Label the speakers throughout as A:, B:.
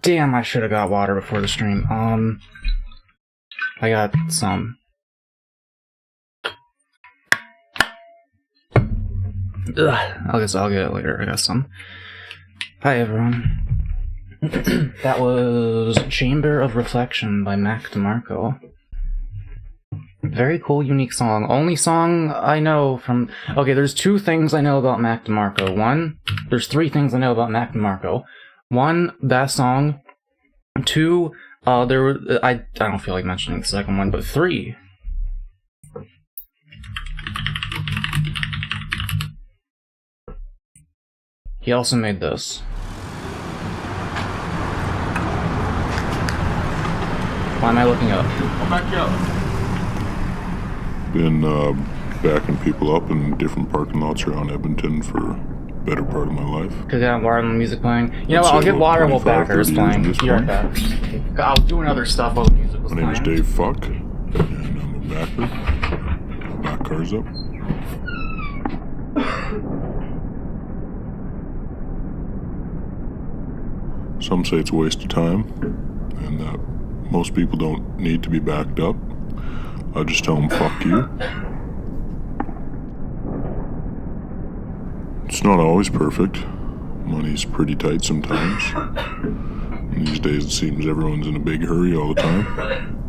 A: Damn, I should have got water before the stream. I got some. I guess I'll get it later. I got some. Hi, everyone. That was Chamber of Reflection by Mako. Very cool, unique song. Only song I know from... Okay, there's two things I know about Mako. One, there's three things I know about Mako. One, that song. Two, there were... I don't feel like mentioning the second one, but three... He also made this. Why am I looking up?
B: I'll back you up.
C: Been backing people up in different parking lots around Edmonton for a better part of my life.
A: Cause I got water and music playing. You know what, I'll get water while Backer's playing. Be right back. I was doing other stuff while the music was playing.
C: My name is Dave Fuck, and I'm a backer. I'll back cars up. Some say it's a waste of time, and that most people don't need to be backed up. I just tell them, fuck you. It's not always perfect. Money's pretty tight sometimes. And these days it seems everyone's in a big hurry all the time.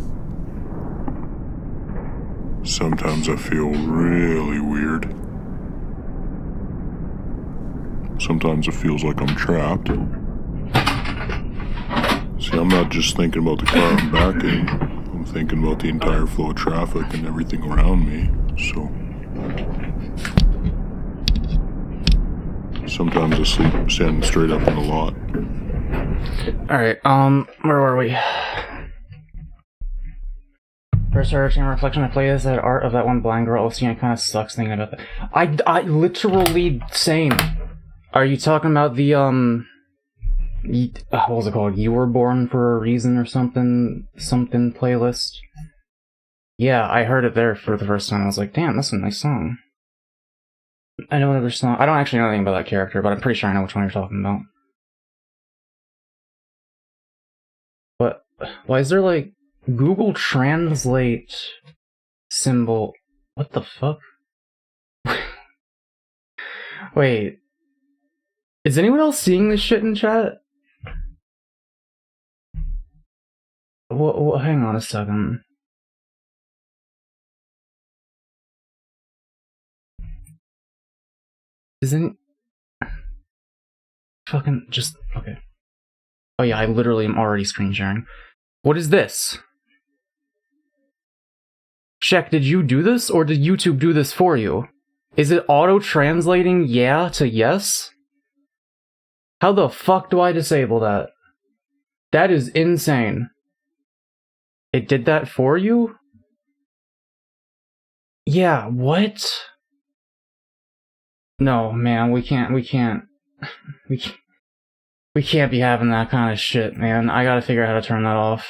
C: Sometimes I feel really weird. Sometimes it feels like I'm trapped. See, I'm not just thinking about the car I'm backing. I'm thinking about the entire flow of traffic and everything around me, so... Sometimes I sleep standing straight up in the lot.
A: Alright, where were we? First started Chamber Reflection, I played as that art of that one blind girl. OC, and it kind of sucks thinking about that. I literally, same. Are you talking about the, what was it called? You Were Born for a Reason or something playlist? Yeah, I heard it there for the first time. I was like, damn, that's a nice song. I know another song. I don't actually know anything about that character, but I'm pretty sure I know which one you're talking about. But why is there like Google Translate symbol? What the fuck? Wait. Is anyone else seeing this shit in chat? Hang on a second. Isn't... Fucking just... Okay. Oh yeah, I literally am already screen sharing. What is this? Check, did you do this, or did YouTube do this for you? Is it auto-translating yeah to yes? How the fuck do I disable that? That is insane. It did that for you? Yeah, what? No, man, we can't be having that kind of shit, man. I gotta figure out how to turn that off.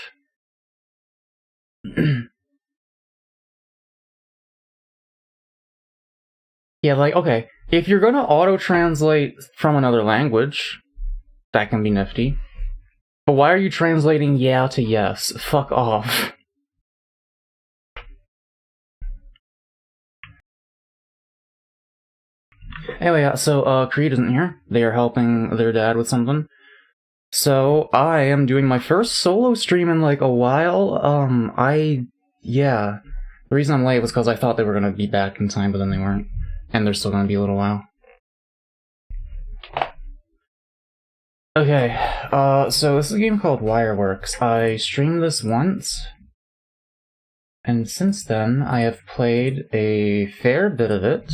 A: Yeah, like, okay, if you're gonna auto-translate from another language, that can be nifty. But why are you translating yeah to yes? Fuck off. Anyway, so, Creed isn't here. They are helping their dad with something. So, I am doing my first solo stream in, like, a while. Yeah. The reason I'm late was because I thought they were gonna be back in time, but then they weren't. And they're still gonna be a little while. Okay, so this is a game called Wireworks. I streamed this once, and since then I have played a fair bit of it.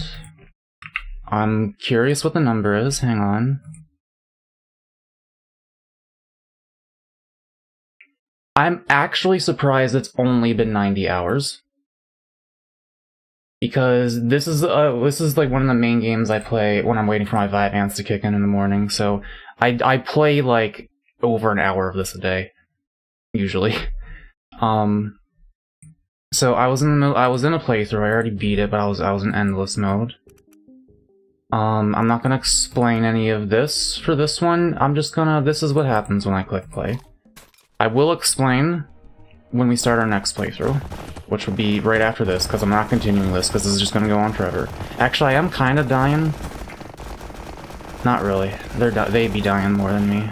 A: I'm curious what the number is, hang on. I'm actually surprised it's only been 90 hours. Because this is like one of the main games I play when I'm waiting for my Vyvanse to kick in the morning, so I play like over an hour of this a day, usually. So I was in a playthrough. I already beat it, but I was in endless mode. I'm not gonna explain any of this for this one. I'm just gonna... This is what happens when I click play. I will explain when we start our next playthrough, which will be right after this, because I'm not continuing this, because this is just gonna go on forever. Actually, I am kind of dying. Not really. They'd be dying more than me.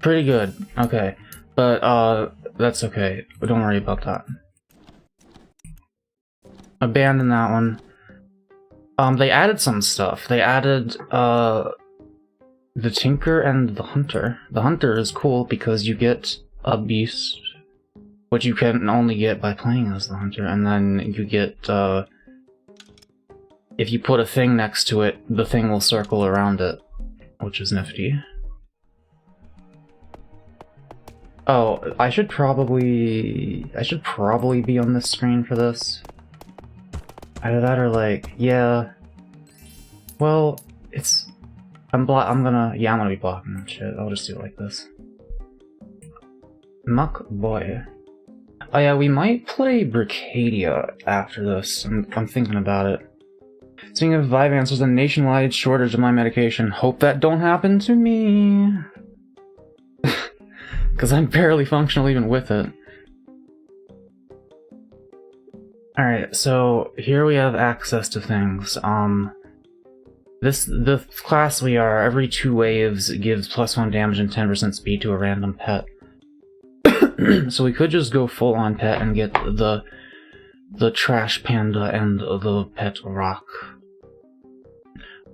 A: Pretty good. Okay. But, that's okay. Don't worry about that. Abandon that one. They added some stuff. They added, the Tinker and the Hunter. The Hunter is cool because you get a beast, which you can only get by playing as the Hunter, and then you get, if you put a thing next to it, the thing will circle around it, which is nifty. Oh, I should probably be on this screen for this. Either that or like, yeah. Well, it's... I'm gonna be blocking that shit. I'll just do it like this. Muck boy. Oh yeah, we might play Brickadia after this. I'm thinking about it. Speaking of Vyvanse, there's a nationwide shortage of my medication. Hope that don't happen to me. Because I'm barely functional even with it. Alright, so here we have access to things. The class we are, every 2 waves gives +1 damage and 10% speed to a random pet. So we could just go full on pet and get the trash panda and the pet rock.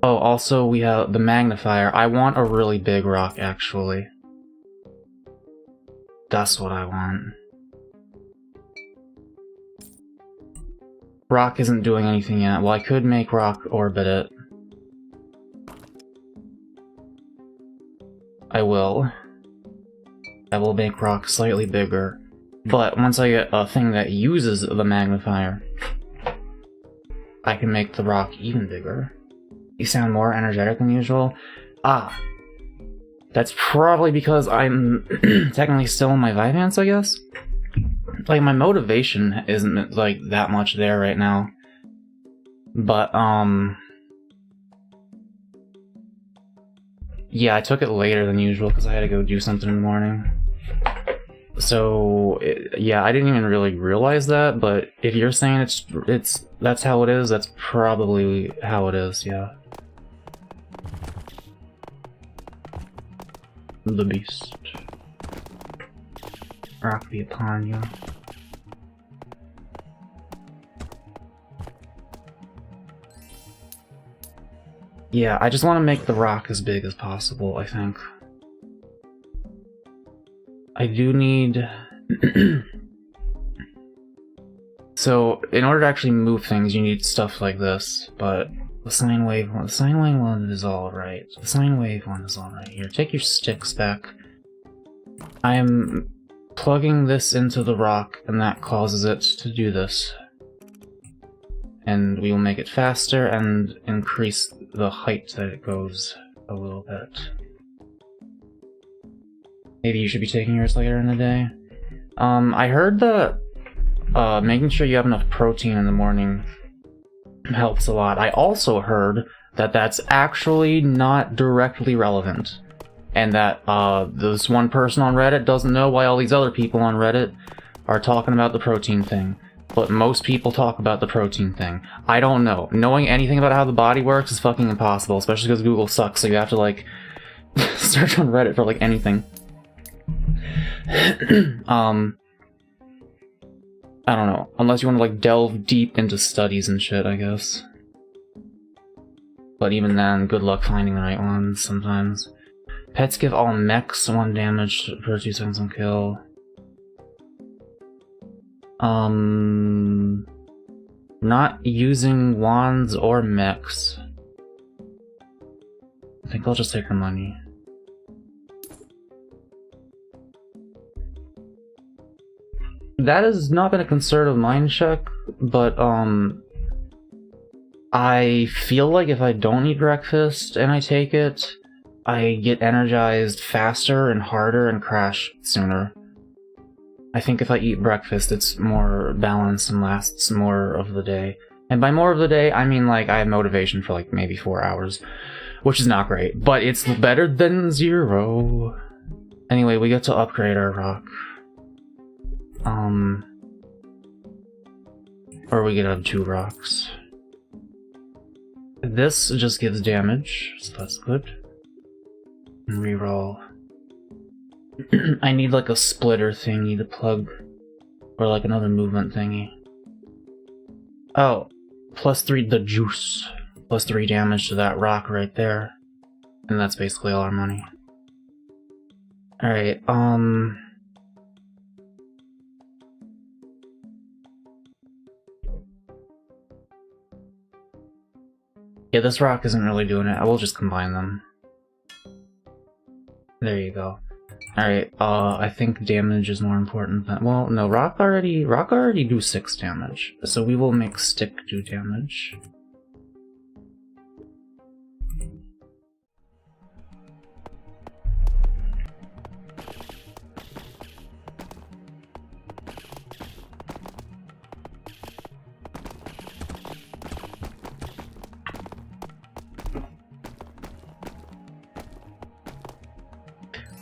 A: Oh, also we have the magnifier. I want a really big rock, actually. That's what I want. Rock isn't doing anything yet. Well, I could make rock orbit it. I will make rock slightly bigger. But once I get a thing that uses the magnifier, I can make the rock even bigger. You sound more energetic than usual. Ah. That's probably because I'm technically still in my Vyvanse, I guess? Like, my motivation isn't, like, that much there right now. But, yeah, I took it later than usual because I had to go do something in the morning. So, yeah, I didn't even really realize that, but if you're saying that's how it is, that's probably how it is, yeah. The beast. Rock be upon you. Yeah, I just want to make the rock as big as possible, I think. I do need... So, in order to actually move things, you need stuff like this, but the sine wave one is alright. The sine wave one is alright. Here, take your sticks back. I am plugging this into the rock, and that causes it to do this. And we will make it faster and increase the height that it goes a little bit. Maybe you should be taking yours later in the day. I heard that making sure you have enough protein in the morning helps a lot. I also heard that that's actually not directly relevant. And that this one person on Reddit doesn't know why all these other people on Reddit are talking about the protein thing. But most people talk about the protein thing. I don't know. Knowing anything about how the body works is fucking impossible, especially because Google sucks, so you have to, like, search on Reddit for, like, anything. I don't know. Unless you want to, like, delve deep into studies and shit, I guess. But even then, good luck finding the right ones sometimes. Pets give all mechs 1 damage per 2 seconds on kill. Not using wands or mechs. I think I'll just take her money. That has not been a concern of mine, check, but, I feel like if I don't eat breakfast and I take it, I get energized faster and harder and crash sooner. I think if I eat breakfast, it's more balanced and lasts more of the day. And by more of the day, I mean like I have motivation for like maybe 4 hours, which is not great, but it's better than 0. Anyway, we get to upgrade our rock. Or we get to have 2 rocks. This just gives damage, so that's good. And reroll. I need like a splitter thingy to plug, or like another movement thingy. Oh, +3 the juice. +3 damage to that rock right there. And that's basically all our money. Alright, yeah, this rock isn't really doing it. I will just combine them. There you go. Alright, I think damage is more important than— well, no, rock already do 6 damage. So we will make stick do damage.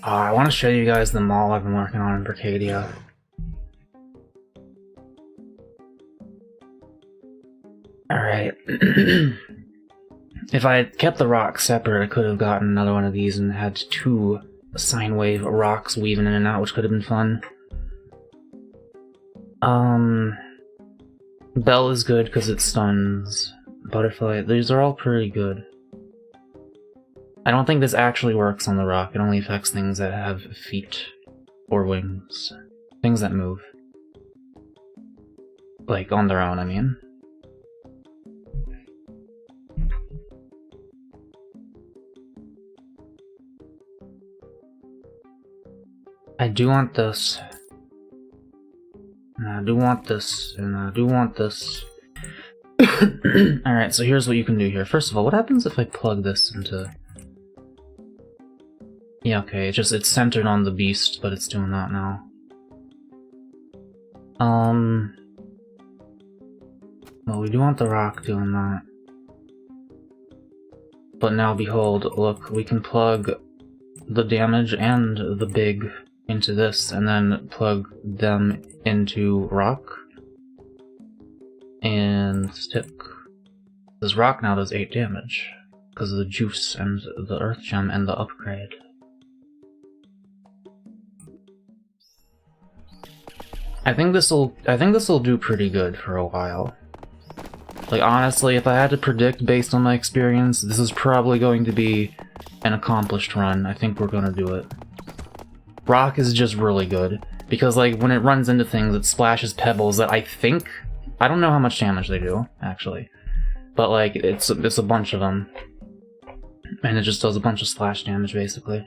A: I want to show you guys the mall I've been working on in Brickadia. Alright. If I had kept the rocks separate, I could have gotten another one of these and had 2 sine wave rocks weaving in and out, which could have been fun. Bell is good because it stuns. Butterfly, these are all pretty good. I don't think this actually works on the rock. It only affects things that have feet or wings. Things that move. Like, on their own, I mean. I do want this. And I do want this. And I do want this. Alright, so here's what you can do here. First of all, what happens if I plug this into... yeah, okay, it's centered on the beast, but it's doing that now. Well, we do want the rock doing that. But now, behold, look, we can plug the damage and the big into this, and then plug them into rock. And stick. This rock now does 8 damage, because of the juice and the earth gem and the upgrade. I think this'll do pretty good for a while. Like, honestly, if I had to predict based on my experience, this is probably going to be an accomplished run. I think we're gonna do it. Rock is just really good, because, like, when it runs into things, it splashes pebbles that I don't know how much damage they do, actually. But, like, it's a bunch of them. And it just does a bunch of splash damage, basically.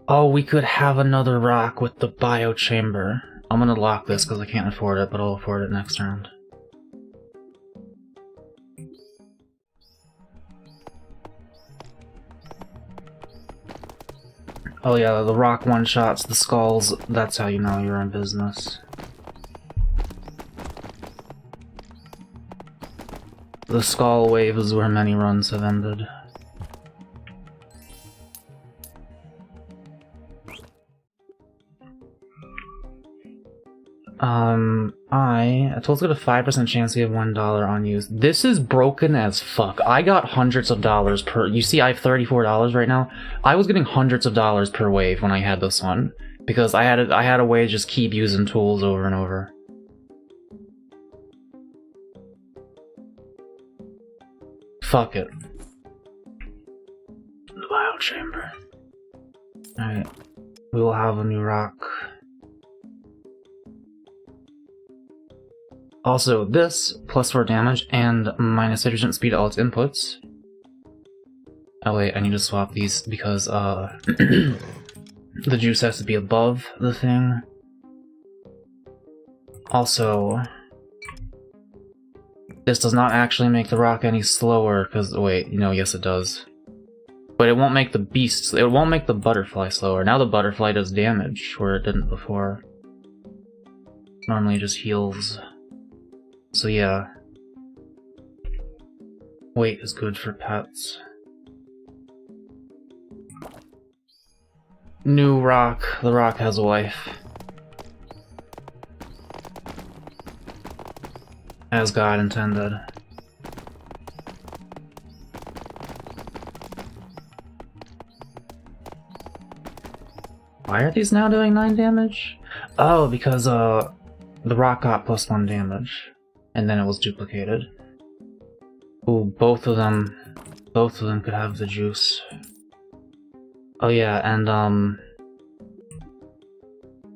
A: Oh, we could have another rock with the bio chamber. I'm gonna lock this because I can't afford it, but I'll afford it next round. Oh yeah, the rock one-shots, the skulls, that's how you know you're in business. The skull wave is where many runs have ended. Let's get a 5% chance we have $1 on use. This is broken as fuck. I got hundreds of dollars per— you see I have $34 right now? I was getting hundreds of dollars per wave when I had this one. Because I had a way to just keep using tools over and over. Fuck it. The bio chamber. Alright. We will have a new rock. Also, this, +4 damage, and -8% speed at all its inputs. Oh wait, I need to swap these because, the juice has to be above the thing. Also, this does not actually make the rock any slower, because— wait, no, yes it does. But it won't make the beasts, it won't make the butterfly slower. Now the butterfly does damage, where it didn't before. Normally it just heals. So yeah. Weight is good for pets. New rock. The rock has a wife. As God intended. Why are these now doing 9 damage? Oh, because the rock got +1 damage. And then it was duplicated. Ooh, both of them could have the juice. Oh yeah, and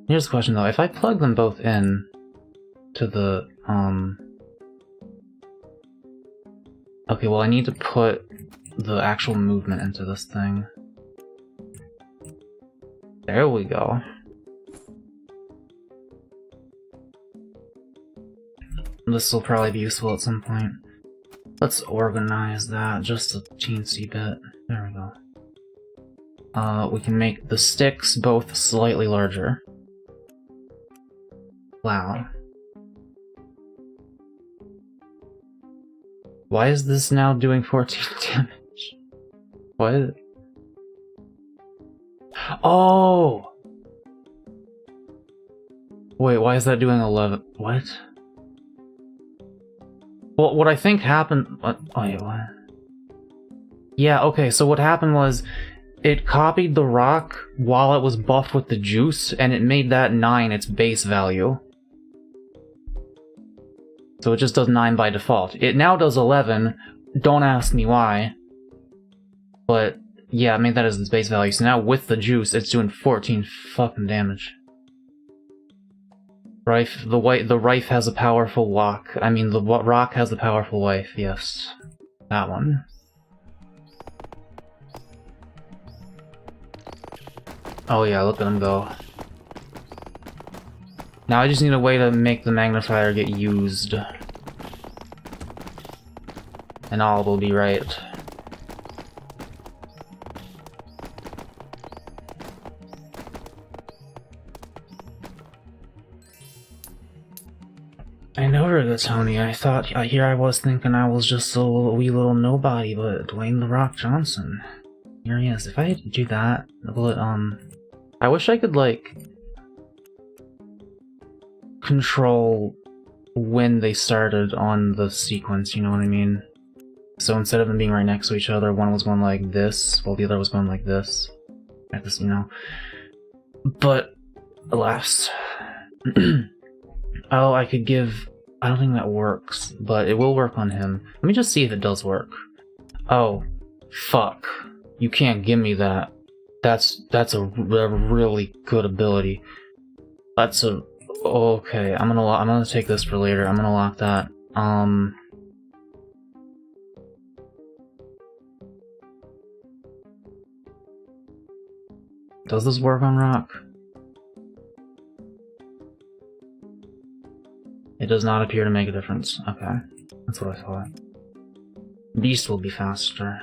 A: here's the question though, if I plug them both in to the, okay, well I need to put the actual movement into this thing. There we go. This will probably be useful at some point. Let's organize that just a teensy bit. There we go. We can make the sticks both slightly larger. Wow. Why is this now doing 14 damage? What? Oh! Wait, why is that doing 11? What? Well, what I think happened... Wait, what? Yeah, okay, so what happened was it copied the rock while it was buffed with the juice, and it made that 9 its base value. So it just does 9 by default. It now does 11, don't ask me why. But, yeah, it made that as its base value, so now with the juice, it's doing 14 fucking damage. Rife, the Rife has a powerful walk. I mean, the rock has a powerful wife, yes. That one. Oh yeah, look at him go. Now I just need a way to make the magnifier get used. And all will be right. I know, Rigatoni. I thought, here I was thinking I was just a wee little nobody, but Dwayne The Rock Johnson. Here he is. If I do that, will it, I wish I could, like, control when they started on the sequence, you know what I mean? So instead of them being right next to each other, one was going like this, while the other was going like this. Like this, you know? But, alas. Oh, I could give... I don't think that works, but it will work on him. Let me just see if it does work. Oh, fuck. You can't give me that. That's a really good ability. That's a... Okay, I'm gonna take this for later. I'm gonna lock that. Does this work on rock? It does not appear to make a difference. Okay, that's what I thought. Beast will be faster.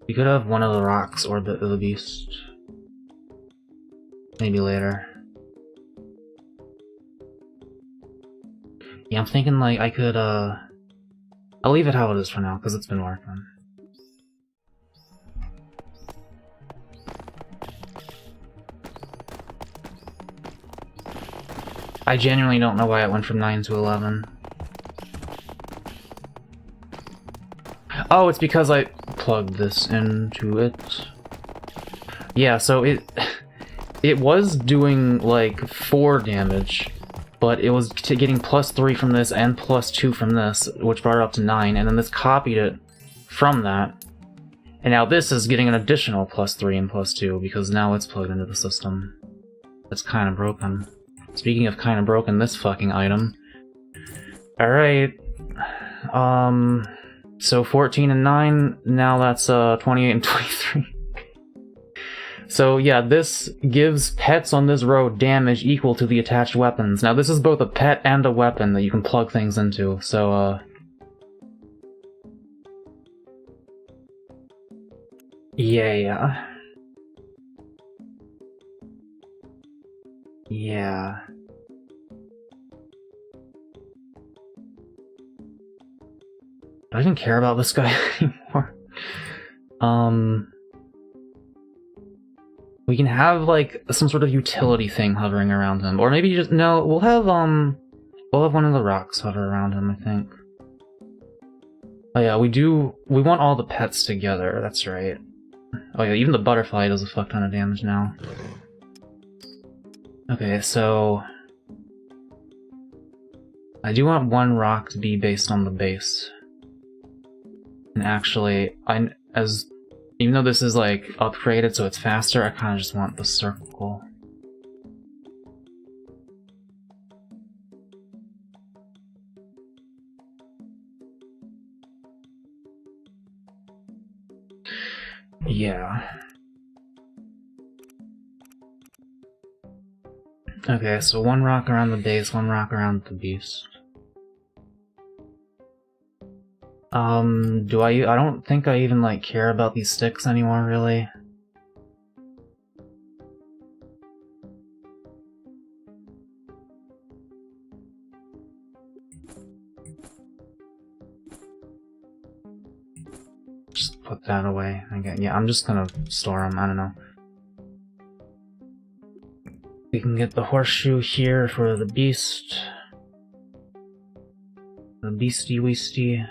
A: You could have one of the rocks or the beast. Maybe later. Yeah, I'm thinking like I could, I'll leave it how it is for now, because it's been working. I genuinely don't know why it went from 9 to 11. Oh, it's because I plugged this into it. Yeah, so it was doing like 4 damage, but it was getting +3 from this and +2 from this, which brought it up to 9, and then this copied it from that. And now this is getting an additional +3 and +2, because now it's plugged into the system. That's kind of broken. Speaking of kind of broken, this fucking item. Alright. So 14 and 9, now that's 28 and 23. So yeah, this gives pets on this road damage equal to the attached weapons. Now this is both a pet and a weapon that you can plug things into, so Yeah. Yeah. I don't even care about this guy anymore. We can have, like, some sort of utility thing hovering around him. Or maybe just, no, we'll have one of the rocks hover around him, I think. Oh yeah, we want all the pets together, that's right. Oh yeah, even the butterfly does a fuck ton of damage now. Okay, so... I do want one rock to be based on the base. And actually, even though this is, like, upgraded so it's faster, I kinda just want the circle. Yeah. Okay, so one rock around the base, one rock around the beast. I don't think I even, like, care about these sticks anymore, really. Just put that away again. Yeah, I'm just gonna store them, I don't know. We can get the horseshoe here for the beast. The beastie weastie.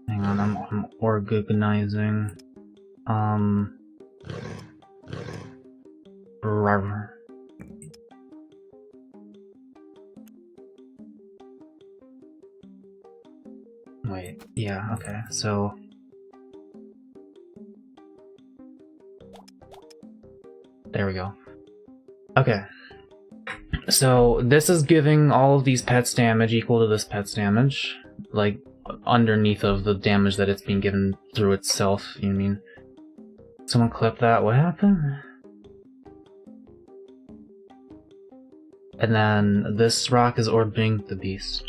A: Hang on, I'm organizing. Rawr. Wait, yeah, okay, so... There we go. Okay. So, this is giving all of these pets damage equal to this pet's damage. Like, underneath of the damage that it's being given through itself, you mean? Someone clip that, what happened? And then this rock is orbiting the beast.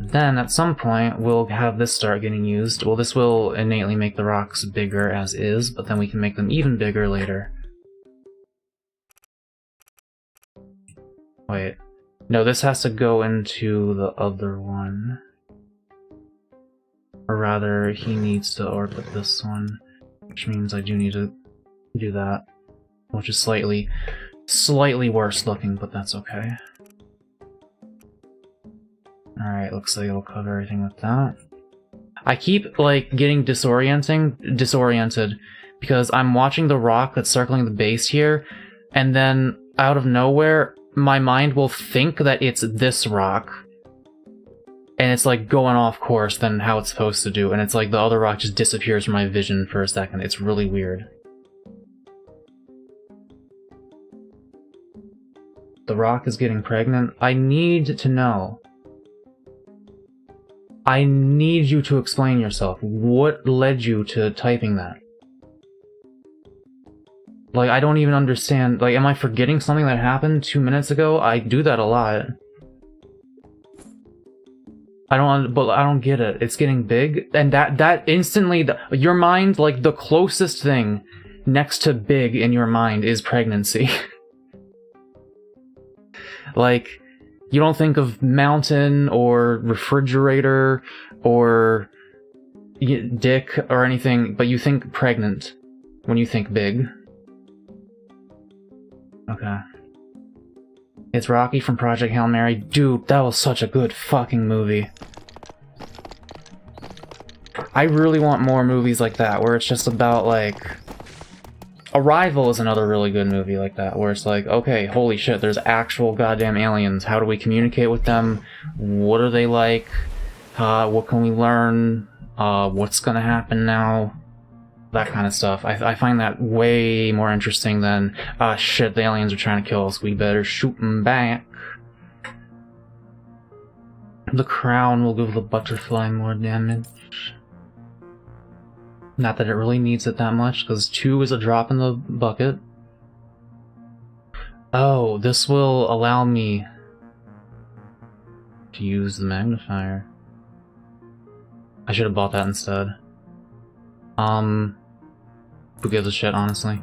A: Then, at some point, we'll have this start getting used. Well, this will innately make the rocks bigger as is, but then we can make them even bigger later. Wait. No, this has to go into the other one. Or rather, he needs to orbit this one. Which means I do need to do that. Which is slightly worse looking, but that's okay. Alright, looks like it'll cover everything with that. I keep, like, getting disoriented, because I'm watching the rock that's circling the base here, and then, out of nowhere, my mind will think that it's this rock. And it's, like, going off course than how it's supposed to do, and it's like the other rock just disappears from my vision for a second. It's really weird. The rock is getting pregnant? I need to know. I need you to explain yourself. What led you to typing that? Like, I don't even understand. Like, am I forgetting something that happened 2 minutes ago? I do that a lot. I don't get it. It's getting big, and that instantly, your mind, like, the closest thing next to big in your mind is pregnancy. Like, you don't think of mountain or refrigerator or dick or anything, but you think pregnant when you think big. Okay. It's Rocky from Project Hail Mary. Dude, that was such a good fucking movie. I really want more movies like that, where it's just about, like... Arrival is another really good movie like that, where it's like, okay, holy shit, there's actual goddamn aliens. How do we communicate with them? What are they like? What can we learn? What's gonna happen now? That kind of stuff. I find that way more interesting than, shit, the aliens are trying to kill us, we better shoot them back. The crown will give the butterfly more damage. Not that it really needs it that much, because 2 is a drop in the bucket. Oh, this will allow me to use the magnifier. I should have bought that instead. Who gives a shit, honestly?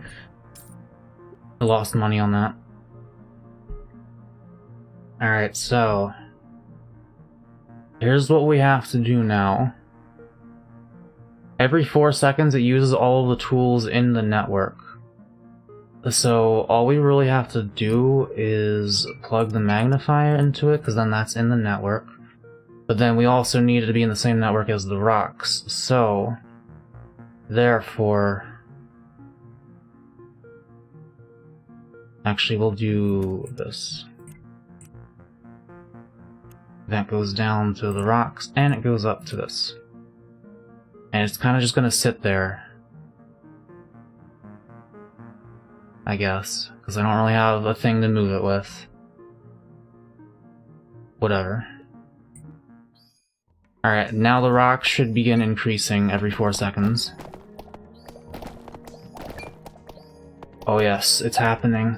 A: I lost money on that. Alright, so... here's what we have to do now. Every 4 seconds it uses all of the tools in the network. So all we really have to do is plug the magnifier into it, because then that's in the network. But then we also need it to be in the same network as the rocks. So, therefore... actually, we'll do this. That goes down to the rocks, and it goes up to this. And it's kind of just gonna sit there. I guess. Because I don't really have a thing to move it with. Whatever. Alright, now the rocks should begin increasing every 4 seconds. Oh yes, it's happening.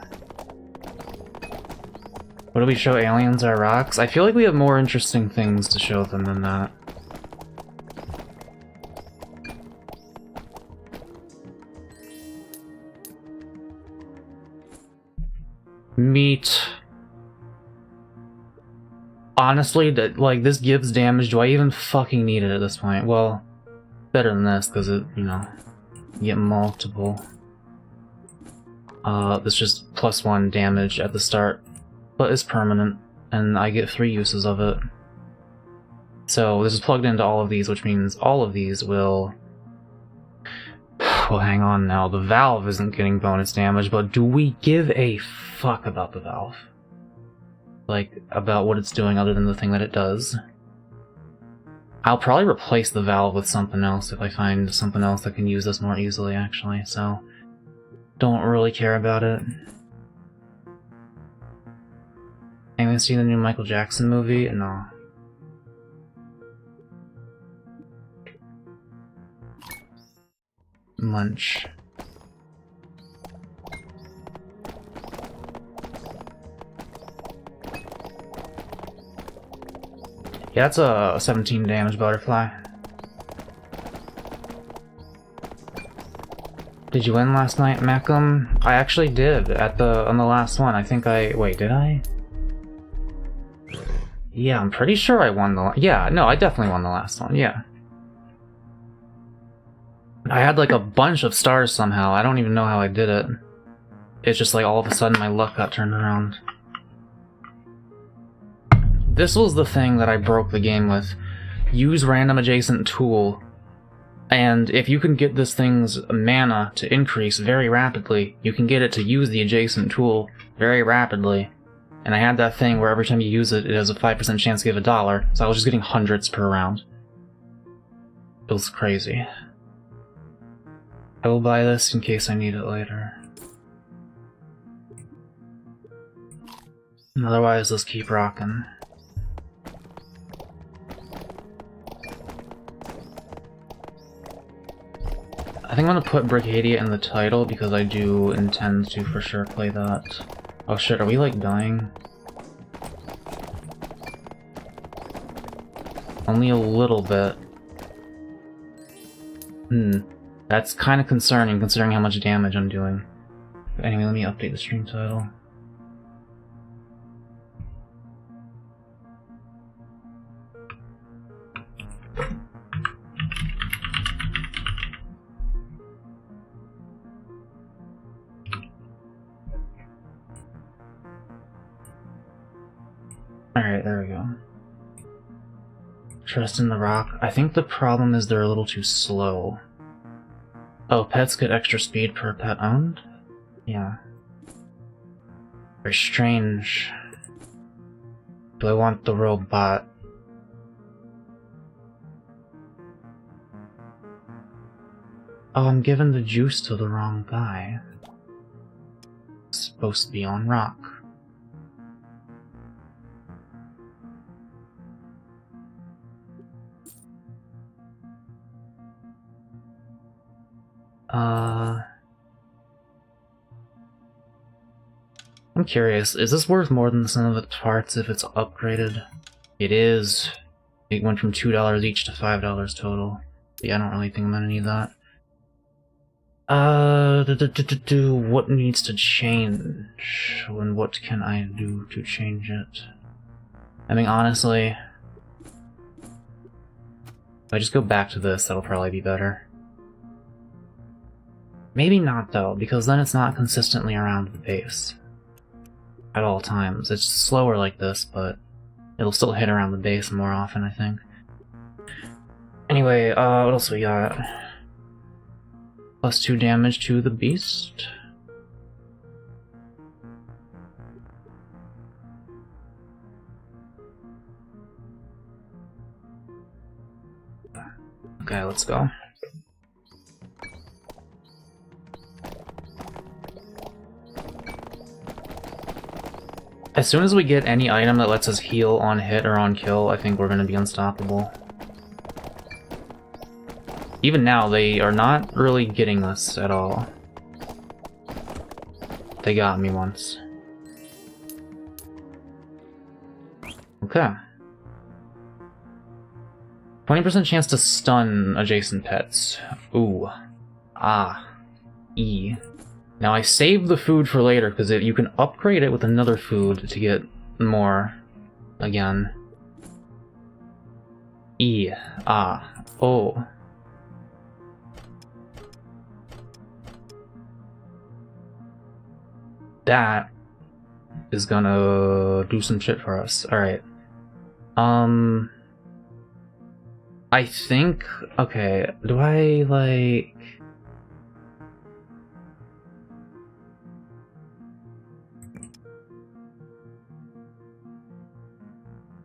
A: What do we show aliens our rocks? I feel like we have more interesting things to show them than that. Meat. Honestly, like, this gives damage. Do I even fucking need it at this point? Well, better than this, because it, you know, you get multiple. This just +1 damage at the start, but it's permanent, and I get 3 uses of it. So this is plugged into all of these, which means all of these will... well, hang on now. The valve isn't getting bonus damage, but do we give a fuck about the valve? Like, about what it's doing other than the thing that it does. I'll probably replace the valve with something else if I find something else that can use this more easily, actually, so... don't really care about it. Anyone seen the new Michael Jackson movie? No. Munch. Yeah, that's a 17 damage butterfly. Did you win last night, Mako? I actually did on the last one. I think wait, did I? Yeah, I'm pretty sure I won yeah, no, I definitely won the last one, yeah. I had like a bunch of stars somehow. I don't even know how I did it. It's just like all of a sudden my luck got turned around. This was the thing that I broke the game with. Use random adjacent tool. And if you can get this thing's mana to increase very rapidly, you can get it to use the adjacent tool very rapidly. And I had that thing where every time you use it, it has a 5% chance to give $1, so I was just getting hundreds per round. It was crazy. I will buy this in case I need it later. And otherwise, let's keep rocking. I think I'm gonna put Brickadia in the title because I do intend to for sure play that. Oh shit, are we like dying? Only a little bit. That's kind of concerning considering how much damage I'm doing. But anyway, let me update the stream title. Alright, there we go. Trust in the rock. I think the problem is they're a little too slow. Oh, pets get extra speed per pet owned? Yeah. Very strange. Do I want the robot? Oh, I'm giving the juice to the wrong guy. It's supposed to be on rock. I'm curious, is this worth more than the sum of its parts if it's upgraded? It is. It went from $2 each to $5 total. Yeah, I don't really think I'm gonna need that. What needs to change? And what can I do to change it? I mean, honestly, if I just go back to this, that'll probably be better. Maybe not, though, because then it's not consistently around the base at all times. It's slower like this, but it'll still hit around the base more often, I think. Anyway, what else we got? +2 damage to the beast. Okay, let's go. As soon as we get any item that lets us heal on hit or on kill, I think we're gonna be unstoppable. Even now, they are not really getting us at all. They got me once. Okay. 20% chance to stun adjacent pets. Ooh. Ah. E. Now I saved the food for later, because you can upgrade it with another food to get more again. E. Ah. O. That is gonna do some shit for us. Alright. I think... Okay, do I, like...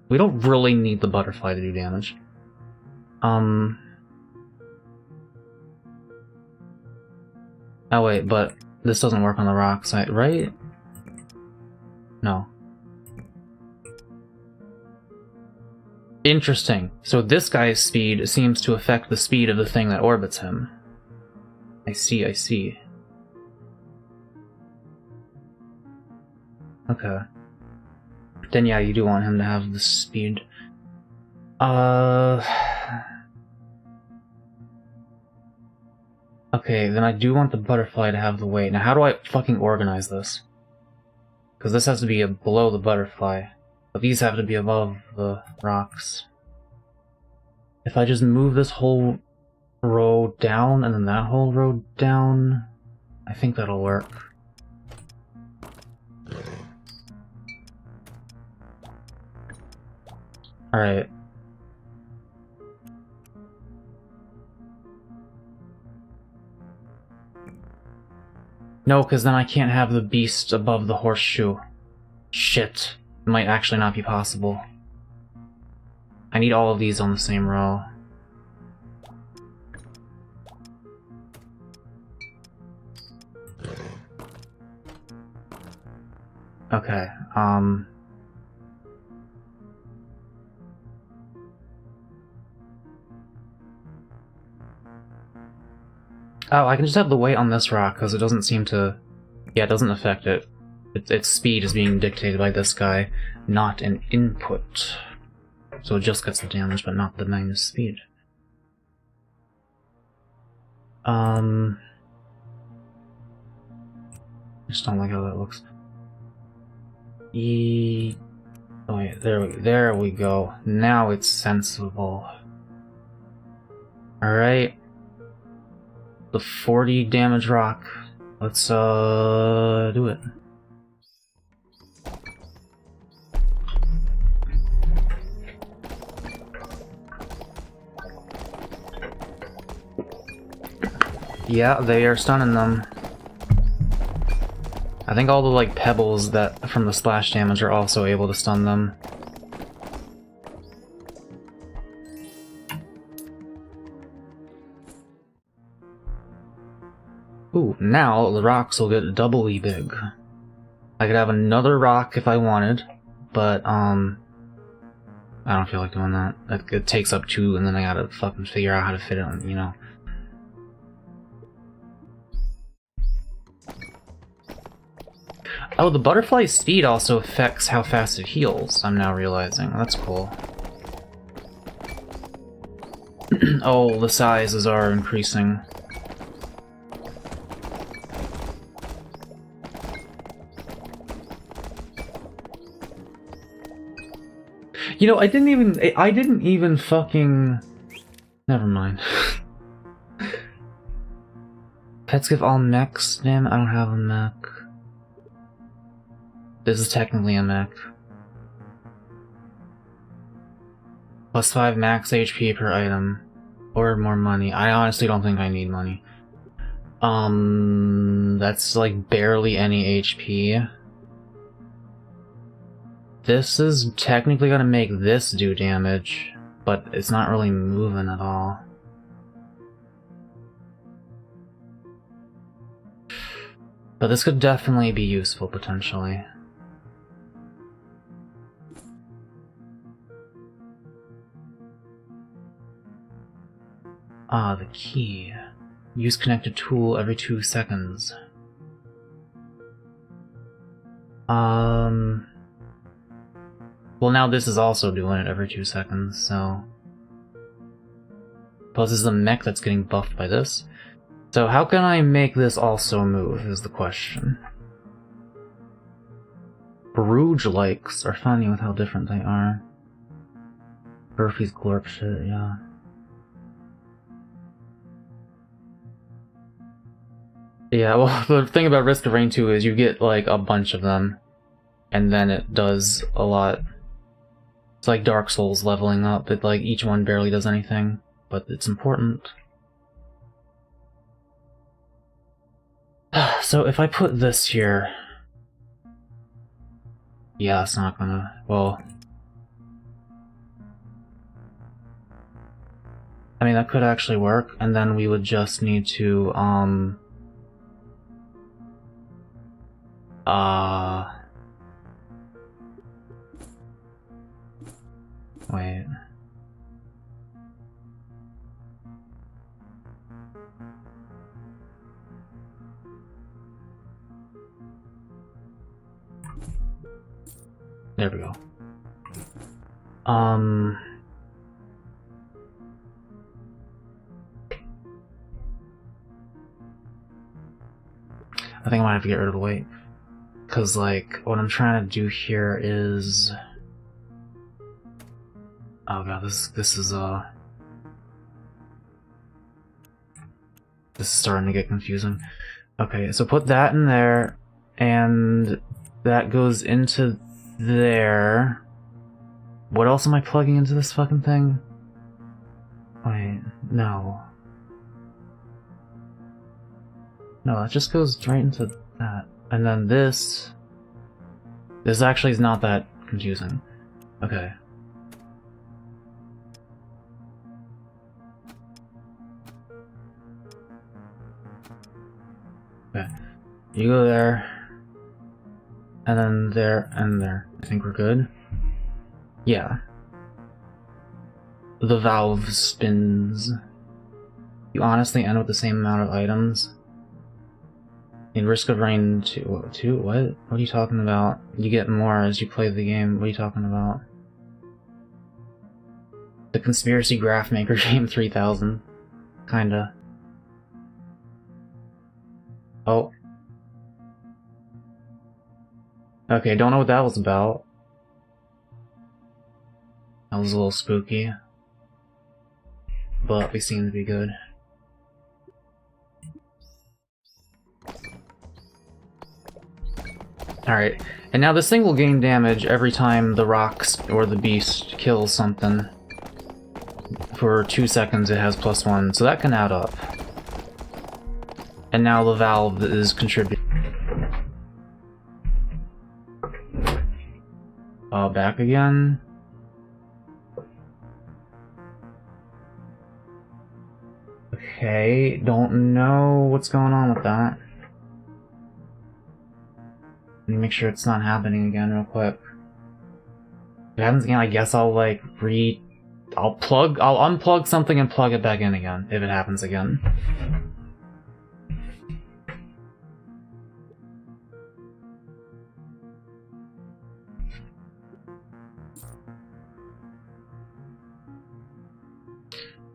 A: We don't really need the butterfly to do damage. Oh wait, but this doesn't work on the rock side, right? No. Interesting. So this guy's speed seems to affect the speed of the thing that orbits him. I see, I see. Okay. Then yeah, you do want him to have the speed. Okay, then I do want the butterfly to have the weight. Now how do I fucking organize this? Because this has to be below the butterfly. But these have to be above the rocks. If I just move this whole row down and then that whole row down, I think that'll work. Alright. No, because then I can't have the beast above the horseshoe. Shit. It might actually not be possible. I need all of these on the same row. Okay, Oh, I can just have the weight on this rock, because it doesn't seem to... Yeah, it doesn't affect it. Its speed is being dictated by this guy, not an input. So it just gets the damage, but not the minus speed. I just don't like how that looks. Oh wait, there we go. Now it's sensible. Alright. The 40 damage rock. Let's do it. Yeah, they are stunning them. I think all the like pebbles that from the splash damage are also able to stun them. Ooh, now the rocks will get doubly big. I could have another rock if I wanted, but I don't feel like doing that. It takes up 2 and then I gotta fucking figure out how to fit it on, you know. Oh, the butterfly's speed also affects how fast it heals, I'm now realizing. That's cool. Oh, the sizes are increasing. You know, I didn't even fucking... Never mind. Pets give all mechs? Damn, I don't have a mech. This is technically a mech. Plus 5 max HP per item. Or more money. I honestly don't think I need money. That's like barely any HP. This is technically gonna make this do damage, but it's not really moving at all. But this could definitely be useful, potentially. Ah, the key. Use connected tool every 2 seconds. Well, now this is also doing it every 2 seconds, so... Plus this is a mech that's getting buffed by this. So how can I make this also move, is the question. Barrage likes are funny with how different they are. Burfy's glorp shit, yeah. Yeah, well, the thing about Risk of Rain 2 is you get, like, a bunch of them. And then it does a lot. It's like Dark Souls leveling up. It, like, each one barely does anything. But it's important. So if I put this here... Yeah, it's not gonna... Well... I mean, that could actually work, and then we would just need to, wait. There we go. I think I might have to get rid of the weight. Because, like, what I'm trying to do here is... Oh god, this is, This is starting to get confusing. Okay, so put that in there, and that goes into there. What else am I plugging into this fucking thing? Wait, no. No, that just goes right into that. And then this... This actually is not that confusing. Okay. Okay. You go there. And then there, and there. I think we're good. Yeah. The valve spins. You honestly end with the same amount of items. In Risk of Rain 2, what? What are you talking about? You get more as you play the game. What are you talking about? The Conspiracy Graph Maker game 3000. Kinda. Oh. Okay, don't know what that was about. That was a little spooky. But we seem to be good. Alright, and now this thing will gain damage every time the rocks or the beast kills something. For 2 seconds it has +1, so that can add up. And now the valve is contributing. Back again. Okay, don't know what's going on with that. Let me make sure it's not happening again real quick. If it happens again, I guess I'll like I'll unplug something and plug it back in again if it happens again.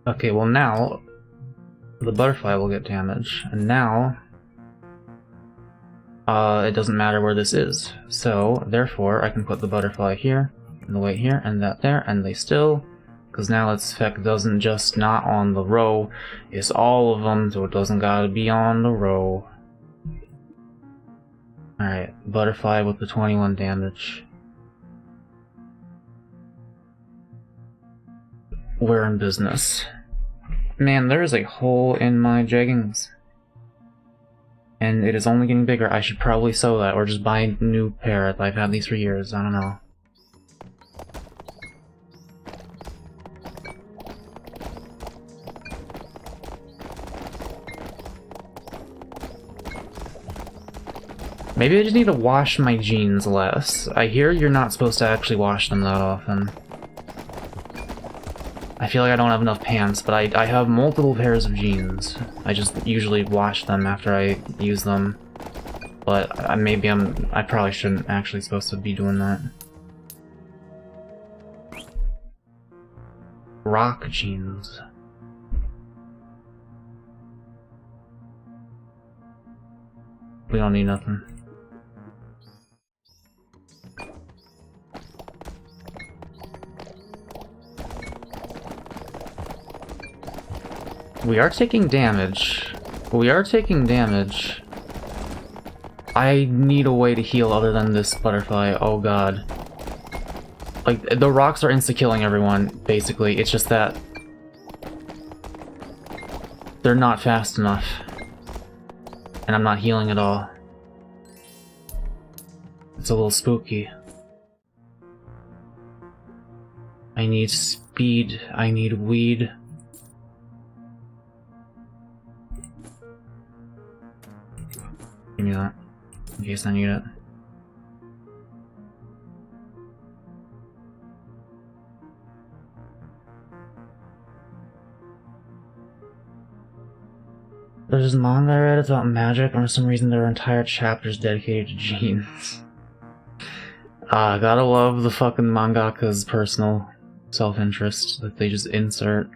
A: Okay, well now the butterfly will get damage, and now it doesn't matter where this is. So therefore, I can put the butterfly here, and the weight here, and that there, and they still, because now its effect doesn't just not on the row, it's all of them, so it doesn't gotta be on the row. Alright, butterfly with the 21 damage. We're in business. Man, there is a hole in my jeggings. And it is only getting bigger. I should probably sew that, or just buy a new pair. I've had these for years, I don't know. Maybe I just need to wash my jeans less. I hear you're not supposed to actually wash them that often. I feel like I don't have enough pants, but I have multiple pairs of jeans. I just usually wash them after I use them. But maybe I probably shouldn't actually supposed to be doing that. Rock jeans. We don't need nothing. We are taking damage. We are taking damage. I need a way to heal other than this butterfly. Oh god. Like, the rocks are insta-killing everyone, basically. It's just that they're not fast enough. And I'm not healing at all. It's a little spooky. I need speed. I need weed. Give me that, in case I need it. There's this manga I read about magic, and for some reason there are entire chapters dedicated to jeans. Gotta love the fucking mangaka's personal self-interest that they just insert.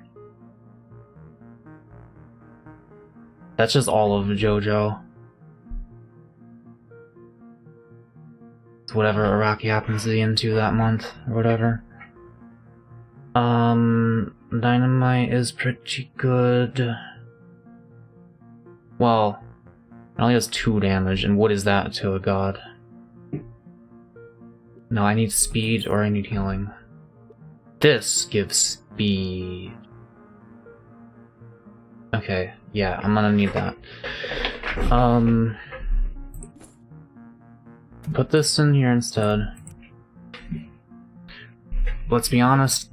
A: That's just all of JoJo. Whatever Araki happens to be into that month, or whatever. Dynamite is pretty good. Well, it only does 2 damage, and what is that to a god? No, I need speed or I need healing. This gives speed. Okay, yeah, I'm gonna need that. Put this in here instead. Let's be honest.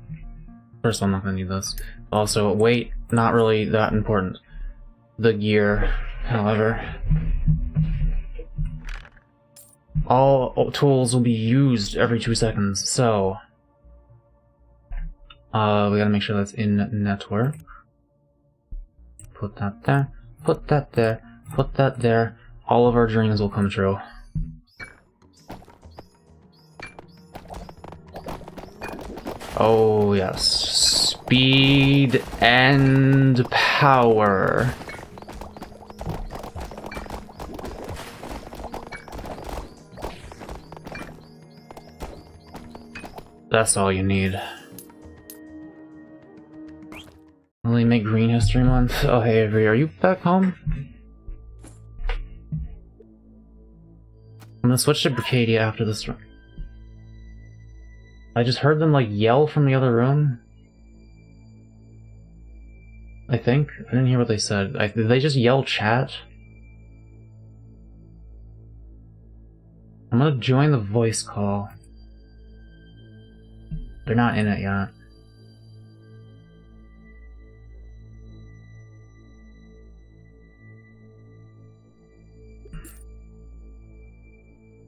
A: First of all, I'm not gonna need this. Also, weight, not really that important. The gear, however. All tools will be used every 2 seconds, so... we gotta make sure that's in network. Put that there, put that there, put that there. All of our dreams will come true. Oh yes, speed and power. That's all you need. Will we make Green History Month? Oh hey Avery, are you back home? I'm gonna switch to Brickadia after this run. I just heard them like yell from the other room. I think. I didn't hear what they said. Did they just yell chat? I'm gonna join the voice call. They're not in it yet.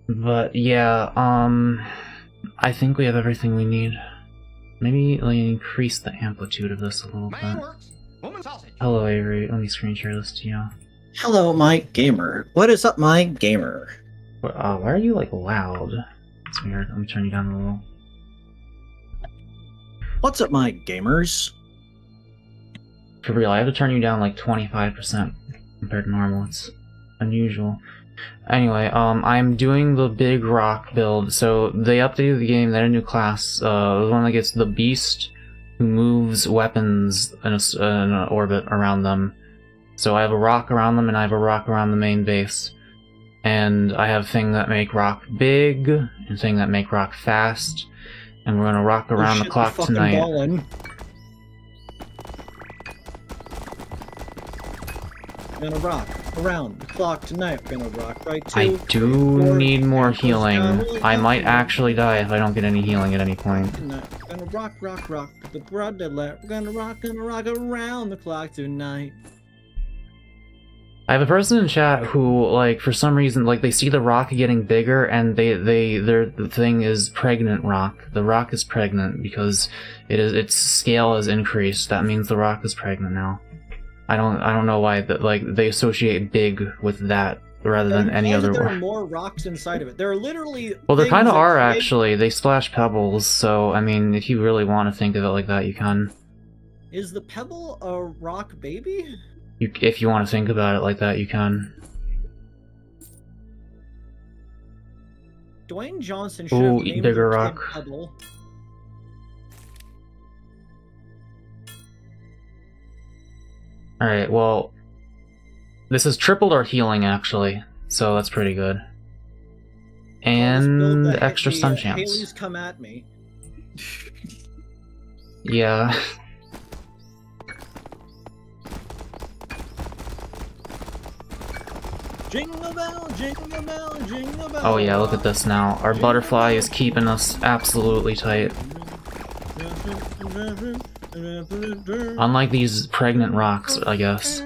A: But yeah, I think we have everything we need. Maybe let me increase the amplitude of this a little bit. Hello Avery, let me screen share this to you.
B: Hello, my gamer. What is up, my gamer?
A: Why are you like loud? It's weird. Let me turn you down a little.
B: What's up, my gamers?
A: For real, I have to turn you down like 25% compared to normal. It's unusual. Anyway, I'm doing the big rock build. So they updated the game, they had a new class, the one that gets the beast who moves weapons in an orbit around them. So I have a rock around them and I have a rock around the main base. And I have thing that make rock big and thing that make rock fast. And we're gonna rock around the clock tonight.
B: Ballin'. We're gonna rock around the clock tonight. We're gonna rock right to.
A: I do need more healing. I might actually die if I don't get any healing at any point.
B: We're gonna rock the broad daylight. We're gonna rock around the clock tonight.
A: I have a person in chat who, like, for some reason, like, they see the rock getting bigger, and their thing is pregnant rock. The rock is pregnant because its scale has increased. That means the rock is pregnant now. I don't know why that, like, they associate big with that rather than any other.
B: There are more rocks inside of it. There are literally.
A: Well, there kind of are actually. They splash pebbles, so I mean, if you really want to think of it like that, you can.
B: Is the pebble a rock baby?
A: If you want to think about it like that, you can.
B: Dwayne Johnson should have named
A: bigger
B: the
A: rock.
B: Pebble.
A: Alright, well, this has tripled our healing, actually, so that's pretty good. And extra stun chance.
B: Haley's come at me.
A: Yeah.
B: Jingle bell, jingle bell, jingle bell.
A: Oh yeah, look at this now. Our butterfly is keeping us absolutely tight. Unlike these pregnant rocks, I guess.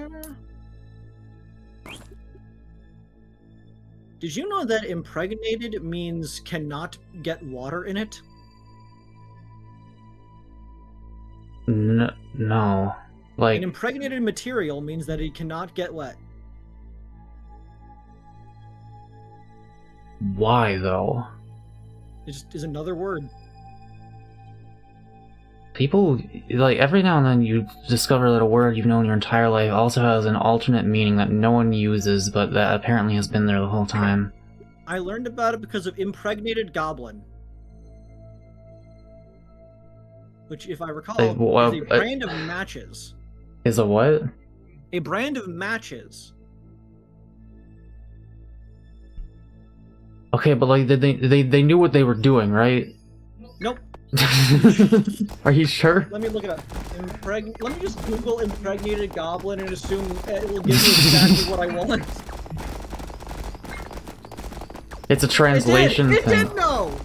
B: Did you know that impregnated means cannot get water in it?
A: No. Like,
B: An impregnated material means that it cannot get wet.
A: why though?
B: It just is another word.
A: People, like, every now and then you discover that a word you've known your entire life also has an alternate meaning that no one uses, but that apparently has been there the whole time.
B: I learned about it because of impregnated goblin. Which, if I recall, is a brand of matches.
A: Is a what?
B: A brand of matches.
A: Okay, but like, they knew what they were doing, right?
B: Nope.
A: Are you sure?
B: Let me look it up. Let me just Google impregnated goblin and assume it will give me exactly what I want.
A: It's a translation
B: thing.
A: thing.
B: It did know!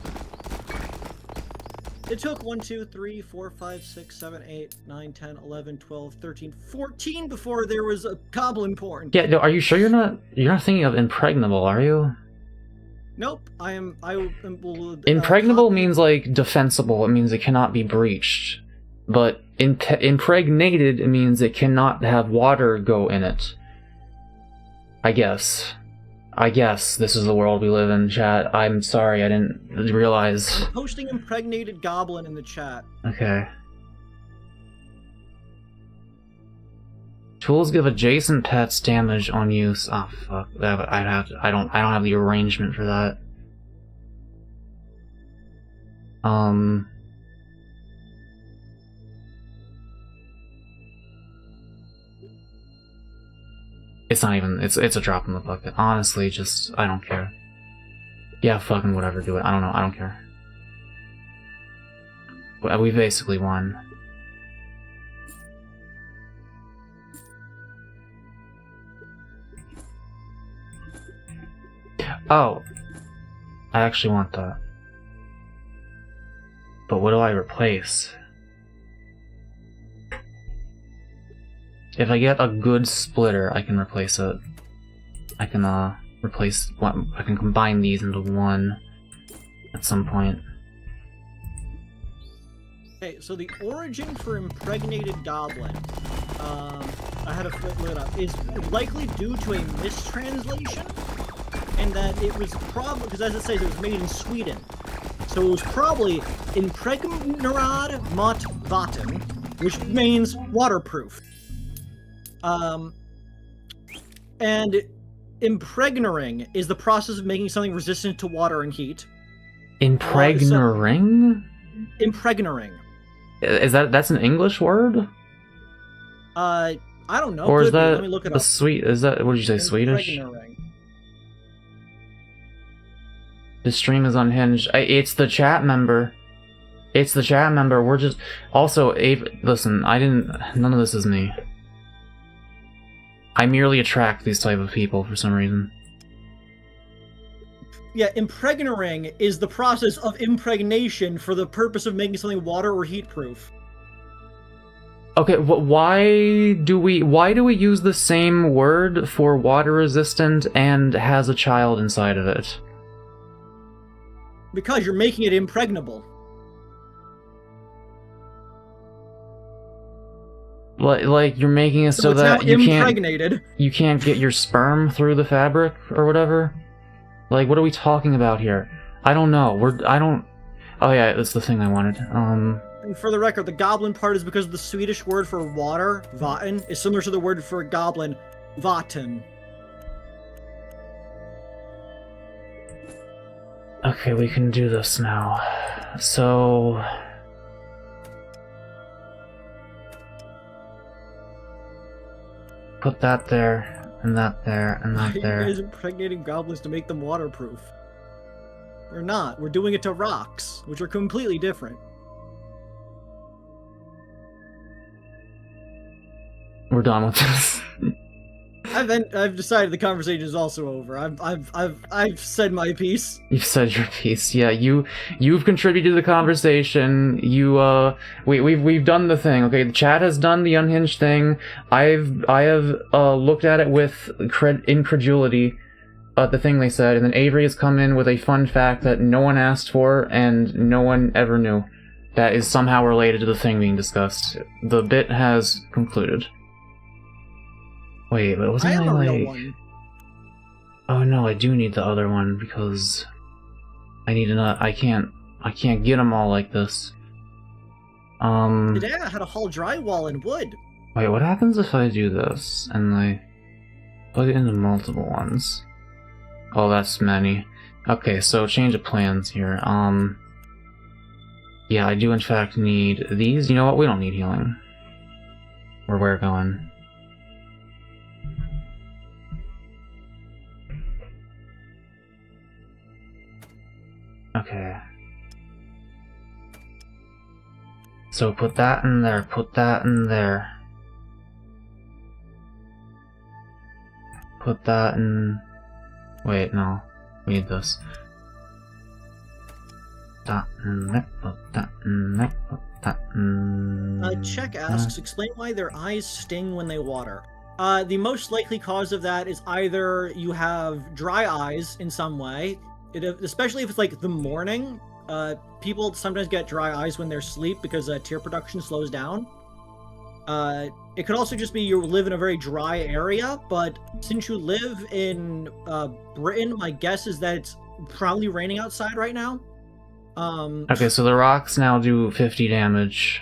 B: It took 1, 2, 3, 4, 5, 6, 7, 8, 9, 10, 11, 12, 13, 14 before there was a goblin porn.
A: Yeah, no, are you sure you're not thinking of impregnable, are you?
B: Nope,
A: impregnable means like defensible. It means it cannot be breached. But impregnated means it cannot have water go in it. I guess this is the world we live in, chat. I'm sorry, I didn't realize.
B: I'm posting impregnated goblin in the chat.
A: Okay. Tools give adjacent pets damage on use. Oh fuck! I don't have the arrangement for that. It's not even. It's a drop in the bucket. Honestly, just I don't care. Yeah, fucking whatever. Do it. I don't know. I don't care. We basically won. Oh, I actually want that. But what do I replace? If I get a good splitter, I can replace it. I can replace one. I can combine these into one at some point.
B: Okay, so the origin for impregnated goblin, I had to look it up, is likely due to a mistranslation. And that it was probably, because as it says, it was made in Sweden. So it was probably Impregnarad mot vatten, which means waterproof. And impregnating is the process of making something resistant to water and heat.
A: Impregnating?
B: Impregnating.
A: Is that's an English word?
B: I don't know.
A: Or is that
B: Let me look it
A: the
B: up.
A: sweet? Is that what did you say? Swedish?
B: Impregnating.
A: The stream is unhinged. It's the chat member. It's the chat member. We're just also listen. None of this is me. I merely attract these type of people for some reason.
B: Yeah, impregnating is the process of impregnation for the purpose of making something water or heat proof.
A: Okay, why do we use the same word for water resistant and has a child inside of it?
B: Because you're making it impregnable.
A: Like you're making it so
B: it's
A: that
B: now impregnated.
A: You can't get your sperm through the fabric or whatever. Like, what are we talking about here? I don't know. Oh yeah, that's the thing I wanted.
B: And for the record, the goblin part is because the Swedish word for water, vatten, is similar to the word for goblin, vatten.
A: Okay, we can do this now. So... put that there, and that there, and that there.
B: Why are you guys impregnating goblins to make them waterproof? We're not. We're doing it to rocks, which are completely different.
A: We're done with this.
B: I've decided the conversation is also over. I've said my piece.
A: You've said your piece. Yeah, you've contributed to the conversation. We've done the thing. Okay, the chat has done the unhinged thing. I have looked at it with incredulity at the thing they said, and then Avery has come in with a fun fact that no one asked for and no one ever knew. That is somehow related to the thing being discussed. The bit has concluded. Wait, but wasn't I like... one. Oh no, I do need the other one because I need another. I can't get them all like this.
B: Today I had to haul drywall and wood.
A: Wait, what happens if I do this and I plug it into multiple ones? Oh, that's many. Okay, so change of plans here. Yeah, I do in fact need these. You know what? We don't need healing. Where we're going. Okay. So put that in there, put that in there. Put that in... Wait, no. We need this. That in there, put that in there, put that in there.
B: Check asks, explain why their eyes sting when they water. The most likely cause of that is either you have dry eyes in some way, especially if it's like the morning. People sometimes get dry eyes when they're asleep because tear production slows down. It could also just be you live in a very dry area, but since you live in Britain, my guess is that it's probably raining outside right now.
A: Okay, so the rocks now do 50 damage.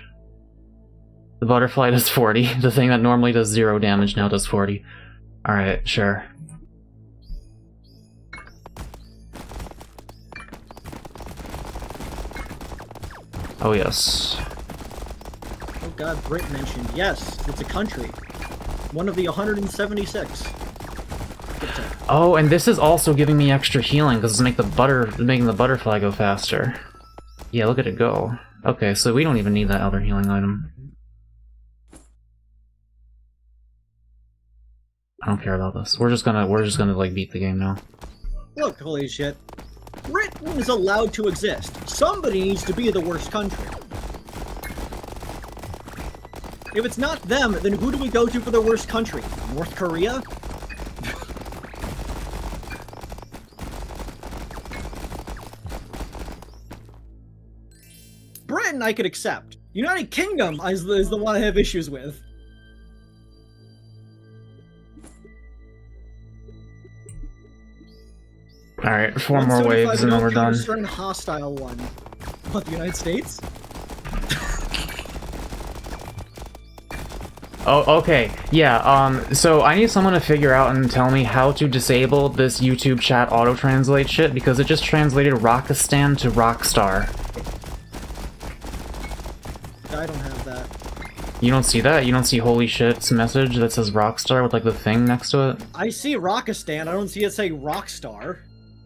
A: The butterfly does 40. The thing that normally does 0 damage now does 40. Alright, sure. Oh yes.
B: Oh god, Brit mentioned. Yes, it's a country. One of the 176.
A: Oh, and this is also giving me extra healing because it's making the butterfly go faster. Yeah, look at it go. Okay, so we don't even need that other healing item. I don't care about this. We're just gonna like beat the game now.
B: Look, holy shit. Britain is allowed to exist. Somebody needs to be the worst country. If it's not them, then who do we go to for the worst country? North Korea? Britain I could accept. United Kingdom is the one I have issues with.
A: Alright, 4 more waves and then we're done.
B: Certain hostile one. What, the United States?
A: Oh, okay. Yeah, so I need someone to figure out and tell me how to disable this YouTube chat auto-translate shit, because it just translated Rockistan to Rockstar.
B: I don't have that.
A: You don't see that? You don't see holy shit's message that says Rockstar with, like, the thing next to it?
B: I see Rockistan, I don't see it say Rockstar.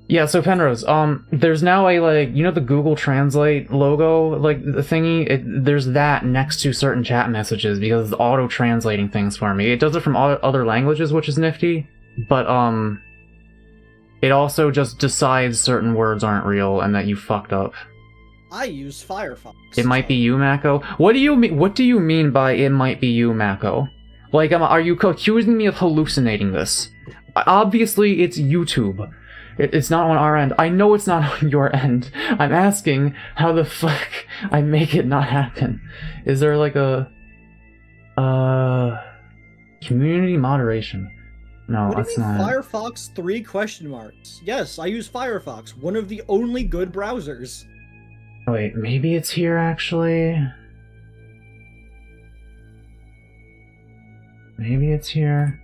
A: Yeah, so Penrose, there's now a, like, you know the Google Translate logo, like, the thingy? There's that next to certain chat messages, because it's auto-translating things for me. It does it from other languages, which is nifty, but, it also just decides certain words aren't real and that you fucked up.
B: I use Firefox.
A: It might be you, Mako? What do you mean by it might be you, Mako? Like, are you accusing me of hallucinating this? Obviously, it's YouTube. It's not on our end. I know it's not on your end. I'm asking how the fuck I make it not happen. Is there like a... community moderation? No, that's not.
B: Firefox 3 question marks. Yes, I use Firefox, one of the only good browsers.
A: Wait, maybe it's here actually? Maybe it's here?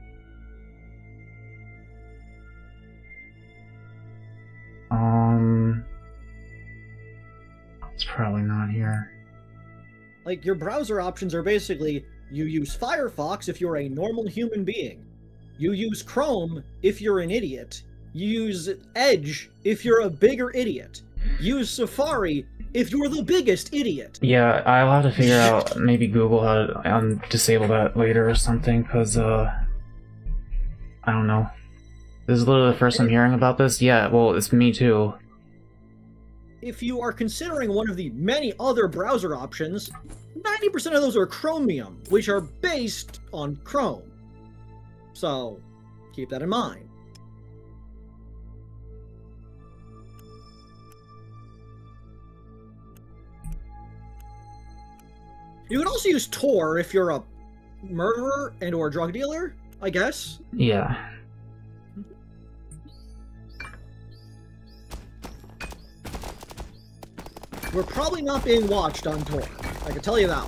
A: It's probably not here.
B: Like, your browser options are basically, you use Firefox if you're a normal human being. You use Chrome if you're an idiot. You use Edge if you're a bigger idiot. Use Safari if you're the biggest idiot.
A: Yeah, I'll have to figure out, maybe Google how to disable that later or something, because, I don't know. This is literally the first I'm hearing about this. Yeah, well, it's me too.
B: If you are considering one of the many other browser options, 90% of those are Chromium, which are based on Chrome. So, keep that in mind. You can also use Tor if you're a murderer and or drug dealer, I guess.
A: Yeah.
B: We're probably not being watched on Tor. I can tell you that.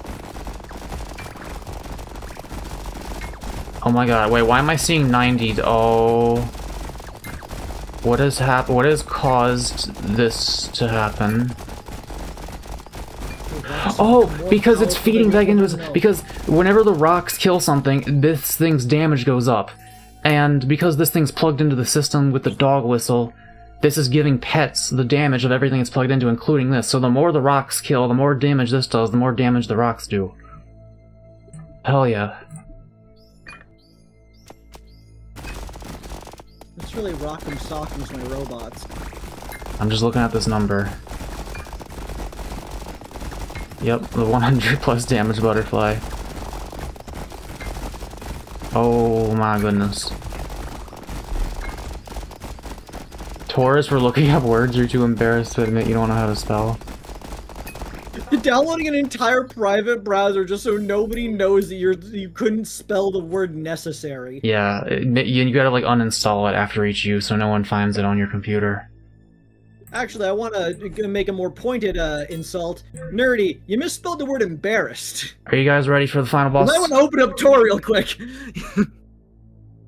A: Oh my god, wait, why am I seeing 90? Oh. What has caused this to happen? Oh, because it's feeding back into it. Because whenever the rocks kill something, this thing's damage goes up. And because this thing's plugged into the system with the dog whistle, this is giving pets the damage of everything it's plugged into, including this. So the more the rocks kill, the more damage this does, the more damage the rocks do. Hell yeah.
B: It's really Rock'em Sock'em's my robots.
A: I'm just looking at this number. Yep, the 100 plus damage butterfly. Oh my goodness. Taurus, for looking up words you're too embarrassed to admit you don't know how to spell.
B: Downloading an entire private browser just so nobody knows that you couldn't spell the word necessary.
A: Yeah, you gotta like uninstall it after each use so no one finds it on your computer.
B: Actually, I want to make a more pointed insult. Nerdy, you misspelled the word embarrassed.
A: Are you guys ready for the final boss?
B: I want to open up Tor real quick.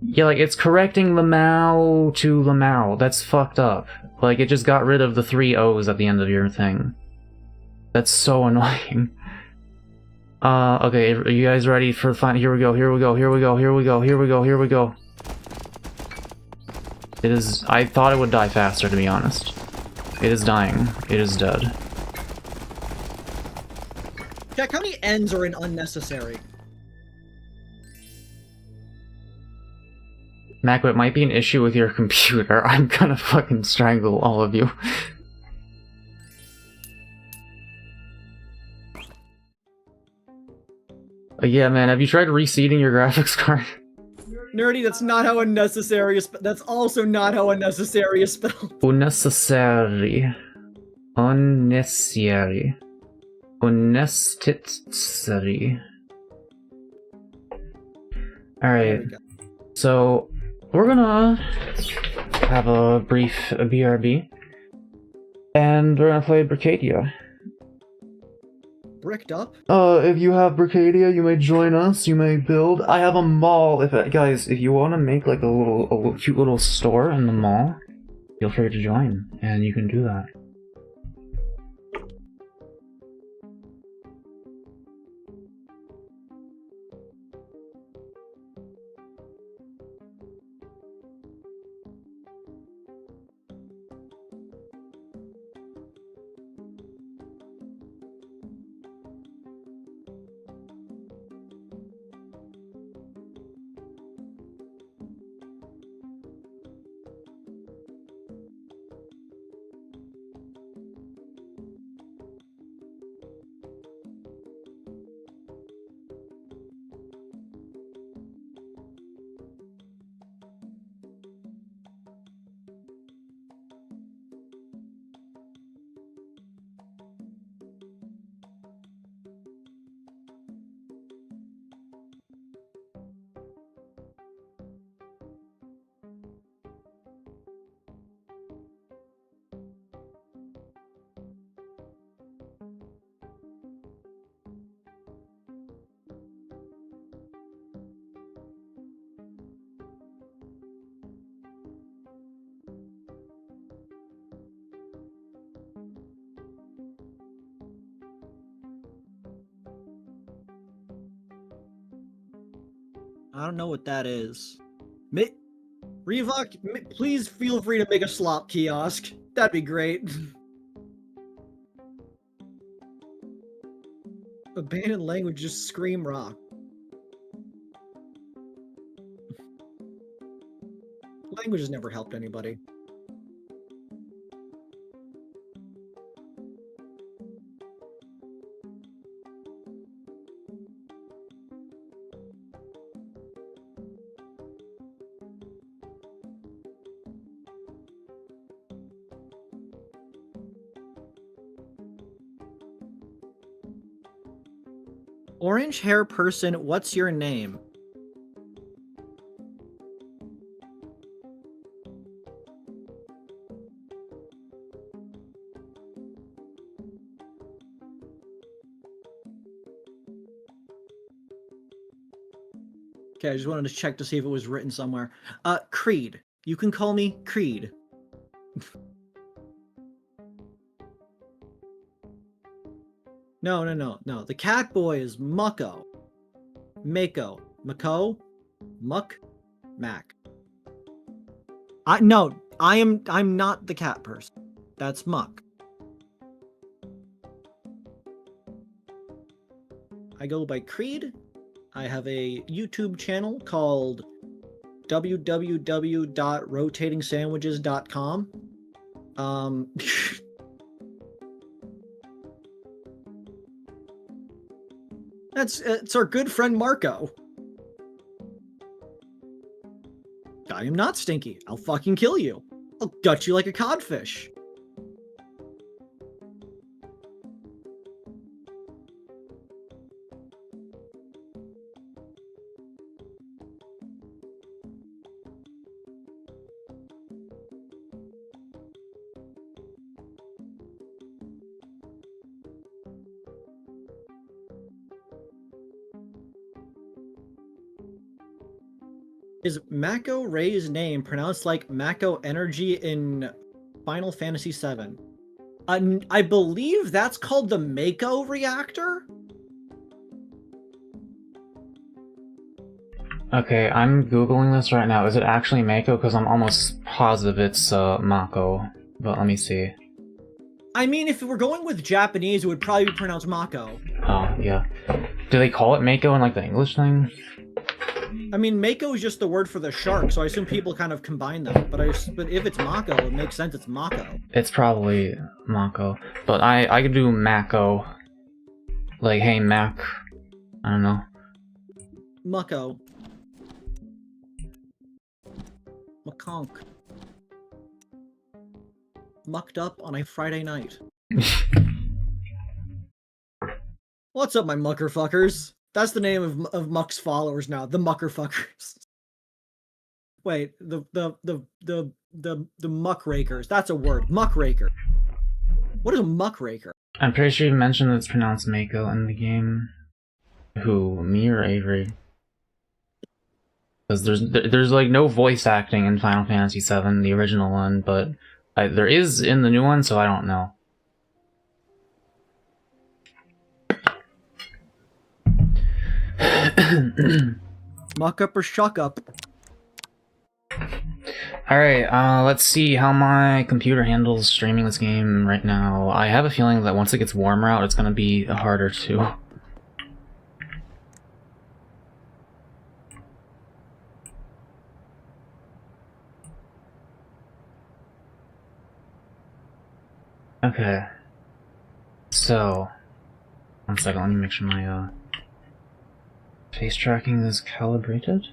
A: Yeah, like, it's correcting Lamau to Lamau. That's fucked up. Like, it just got rid of the 3 O's at the end of your thing. That's so annoying. Okay, are you guys ready for the final? Here we go, here we go, here we go, here we go, here we go, here we go. It is... I thought it would die faster, to be honest. It is dying. It is dead.
B: Jack, how many N's are in unnecessary?
A: Mako, it might be an issue with your computer. I'm gonna fucking strangle all of you. Yeah, man, have you tried reseeding your graphics card?
B: Nerdy, that's not how unnecessary is that's also not how unnecessary is spelled.
A: Unnecessary. Unnecessary. Unnecessary. Alright. So, we're gonna have a brief BRB. And we're gonna play Brickadia.
B: bricked up?
A: If you have Brickadia, you may join us. You may build. I have a mall. Guys, if you want to make like a cute little store in the mall, feel free to join, and you can do that.
B: I don't know what that is. Revok, please feel free to make a slop kiosk. That'd be great. Abandoned language, just scream rock. Language has never helped anybody. Orange hair person, what's your name? Okay, I just wanted to check to see if it was written somewhere. Creed. You can call me Creed. No. The cat boy is Mako. Mako. Mako? Muck? Mac. I'm not the cat person. That's Muck. I go by Creed. I have a YouTube channel called www.rotating-sandwiches.com. It's our good friend Marco. I am not stinky. I'll fucking kill you. I'll gut you like a codfish. Is Mako Ray's name pronounced like Mako Energy in Final Fantasy VII? I believe that's called the Mako reactor?
A: Okay, I'm googling this right now. Is it actually Mako? Because I'm almost positive it's Mako. But let me see.
B: I mean, if we're going with Japanese, it would probably be pronounced Mako.
A: Oh, yeah. Do they call it Mako in like the English thing?
B: I mean, Mako is just the word for the shark, so I assume people kind of combine them. But if it's Mako, it makes sense it's Mako.
A: It's probably Mako. But I could do Mako. Like, hey, Mac. I don't know.
B: Mako. Maconk. Mucked up on a Friday night. What's up, my mucker fuckers? That's the name of Muck's followers now, the mucker fuckers. Wait, the muckrakers. That's a word. Muckraker. What is a muckraker?
A: I'm pretty sure you mentioned that it's pronounced Mako in the game. Who, me or Avery? Because there's like no voice acting in Final Fantasy VII, the original one, but there is in the new one, so I don't know.
B: Mock up or shock up?
A: Alright, let's see how my computer handles streaming this game right now. I have a feeling that once it gets warmer out, it's gonna be harder too. Okay. So, one second, let me make sure my, face tracking is calibrated.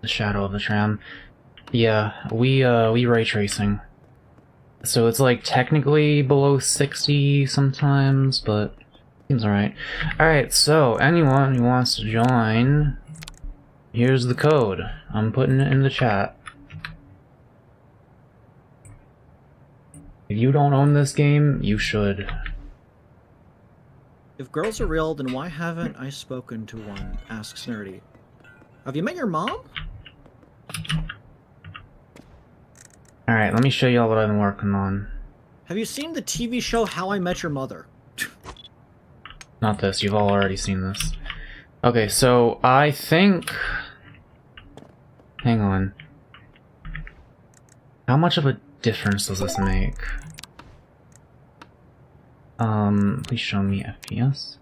A: The shadow of the tram. Yeah, we ray tracing. So it's like technically below 60 sometimes, but seems alright. Alright, so anyone who wants to join, here's the code. I'm putting it in the chat. If you don't own this game, you should.
B: If girls are real, then why haven't I spoken to one? Asks Nerdy. Have you met your mom?
A: Alright, let me show you all what I've been working on.
B: Have you seen the TV show How I Met Your Mother?
A: Not this, you've all already seen this. Okay, so I think... Hang on. How much of a difference does this make? Please show me FPS.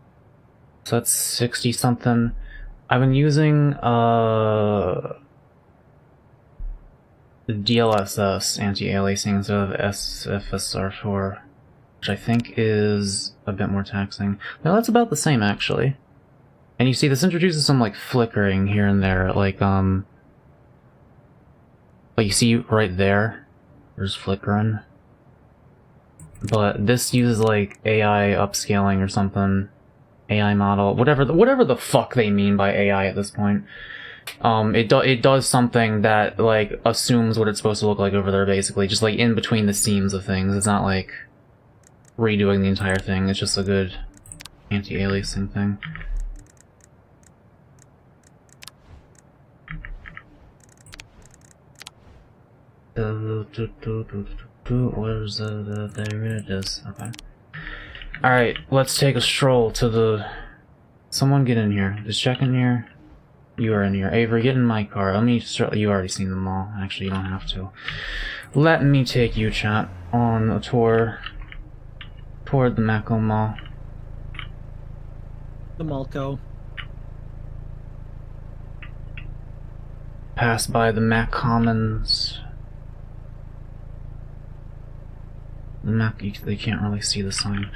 A: So that's 60 something. I've been using, DLSS anti-aliasing instead of SFSR4, which I think is a bit more taxing. No, that's about the same actually. And you see this introduces some like flickering here and there, like you see right there, there's flickering. But this uses like AI upscaling or something, AI model, whatever the fuck they mean by AI at this point. It does something that like assumes what it's supposed to look like over there, basically, just like in between the seams of things. It's not like redoing the entire thing. It's just a good anti-aliasing thing. Where's there it is. Okay. Alright, let's take a stroll to the... Someone get in here. Just check in here. You are in here. Avery, get in my car. Let me... You've already seen them all. Actually, you don't have to. Let me take you, chat, on a tour toward the Mako Mall.
B: The Mako.
A: Pass by the Mac Commons. The Mac... They can't really see the sign.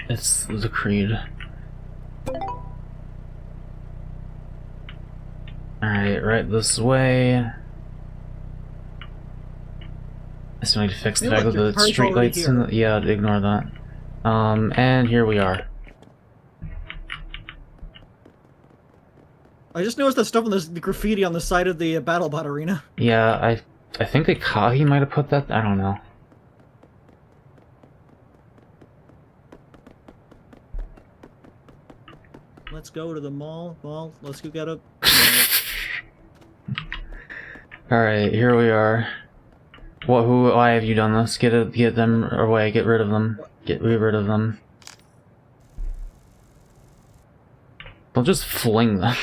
A: It's the Creed. Alright, right this way. I still need to fix the fact that the street lights in the... Yeah, ignore that. And here we are.
B: I just noticed that stuff on the graffiti on the side of the BattleBot arena.
A: Yeah, I think Akahi might have put that... I don't know.
B: Let's go to the mall. Well, let's go get a...
A: Alright, here we are. Why have you done this? Get them away, get rid of them. Get rid of them. Don't just fling them.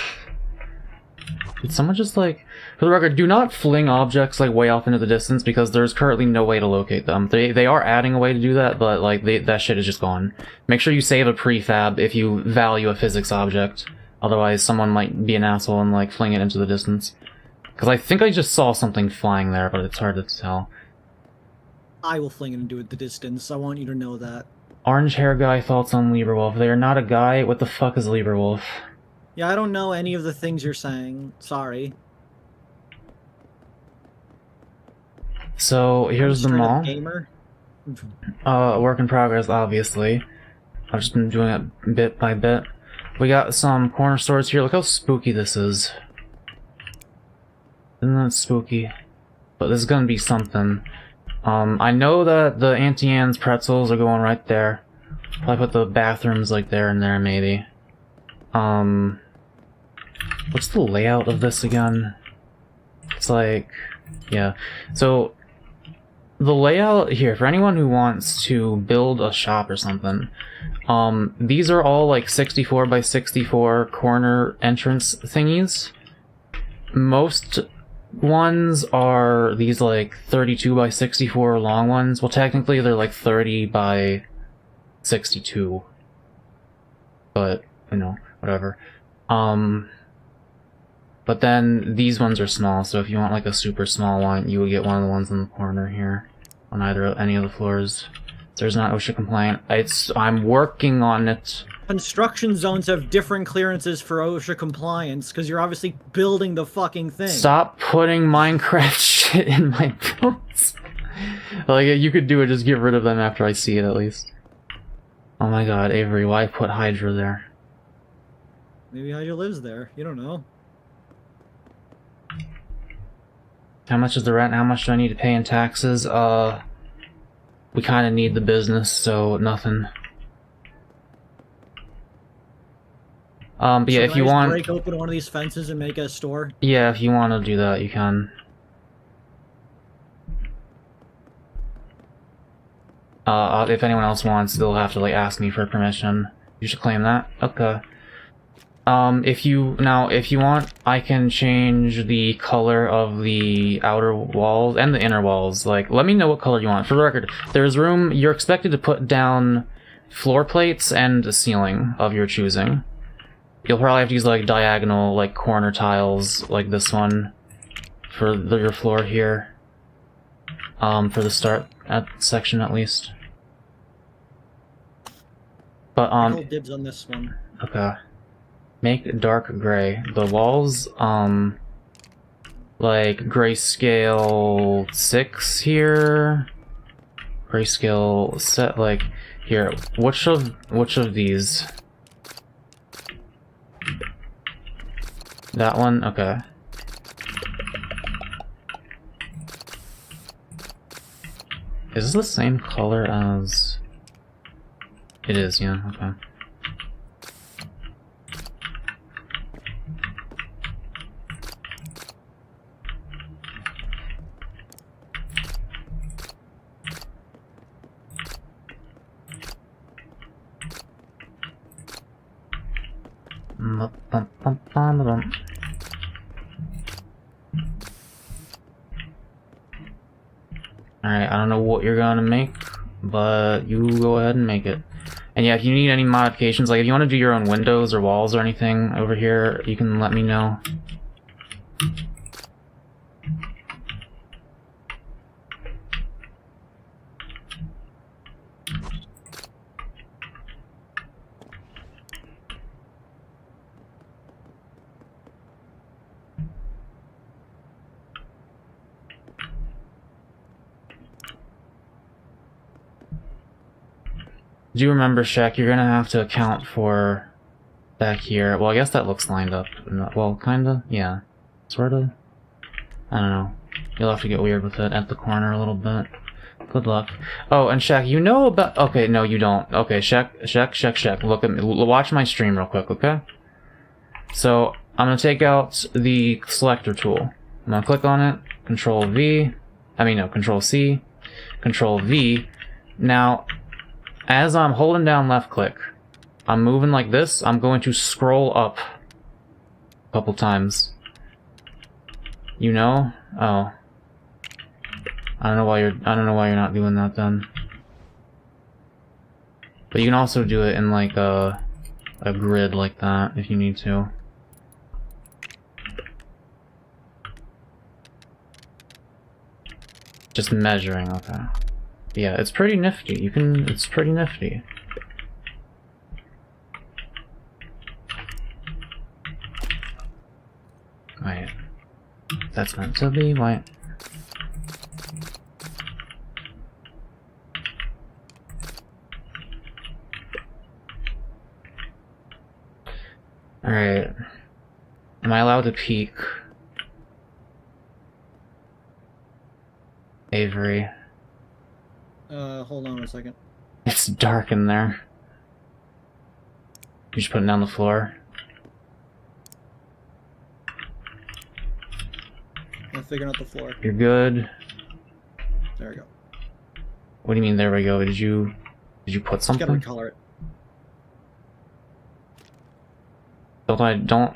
A: Did someone just like... For the record, do not fling objects like way off into the distance because there's currently no way to locate them. They are adding a way to do that, but like that shit is just gone. Make sure you save a prefab if you value a physics object. Otherwise someone might be an asshole and like fling it into the distance. Because I think I just saw something flying there, but it's hard to tell.
B: I will fling it into the distance. I want you to know that.
A: Orange hair guy thoughts on Lieberwolf. They are not a guy. What the fuck is Lieberwolf?
B: Yeah, I don't know any of the things you're saying. Sorry. So
A: here's the mall.
B: Gamer.
A: Work in progress, obviously. I've just been doing it bit by bit. We got some corner stores here. Look how spooky this is. Isn't that spooky? But this is gonna be something. I know that the Auntie Anne's pretzels are going right there. Probably put the bathrooms like there and there, maybe. What's the layout of this again? It's like, yeah. So, the layout here, for anyone who wants to build a shop or something, these are all like 64 by 64 corner entrance thingies. Most ones are these like 32 by 64 long ones. Well, technically they're like 30 by 62. But, you know, whatever. But then these ones are small, so if you want like a super small one, you would get one of the ones in the corner here on any of the floors. There's not OSHA compliant. I'm working on it.
B: Construction zones have different clearances for OSHA compliance, because you're obviously building the fucking thing.
A: Stop putting Minecraft shit in my builds. Like, you could do it, just get rid of them after I see it, at least. Oh my god, Avery, why put Hydra there?
B: Maybe Hydra lives there. You don't know.
A: How much is the rent? How much do I need to pay in taxes? We kind of need the business, so nothing. But yeah, if you want...
B: break open one of these fences and make a store?
A: Yeah, if you want to do that, you can. If anyone else wants, they'll have to, like, ask me for permission. You should claim that? Okay. If you want, I can change the color of the outer walls and the inner walls. Like, let me know what color you want. For the record, there's room, you're expected to put down floor plates and a ceiling of your choosing. You'll probably have to use, like, diagonal, like, corner tiles, like this one, for your floor here. For the start section, at least. But,
B: I'll dibs on this one.
A: Okay. Make dark gray. The walls, like, grayscale 6 here. Grayscale set, like, here. Which of these? That one? Okay. Is this the same color as... It is, yeah, okay. Alright, I don't know what you're gonna make, but you go ahead and make it. And yeah, if you need any modifications, like if you want to do your own windows or walls or anything over here, you can let me know. Do you remember, Shaq, you're gonna have to account for back here. Well, I guess that looks lined up. Well, kinda, yeah. Sorta. I don't know. You'll have to get weird with it at the corner a little bit. Good luck. Oh, and Shaq, you know about... Okay, no, you don't. Okay, Shaq, look at me. Watch my stream real quick, okay? So, I'm gonna take out the selector tool. I'm gonna click on it, Control V. I mean, no, Control C, Control V. Now, as I'm holding down left click, I'm moving like this, I'm going to scroll up a couple times. You know? Oh. I don't know why you're not doing that then. But you can also do it in like a grid like that if you need to. Just measuring, okay. Yeah, it's pretty nifty. It's pretty nifty. Wait. That's meant to be, wait. Alright. Am I allowed to peek? Avery.
B: Hold on a second.
A: It's dark in there. You just put it down the floor.
B: I'm figuring out the floor.
A: You're good.
B: There we go.
A: What do you mean, there we go? Did you put
B: Just
A: something?
B: gotta recolor it.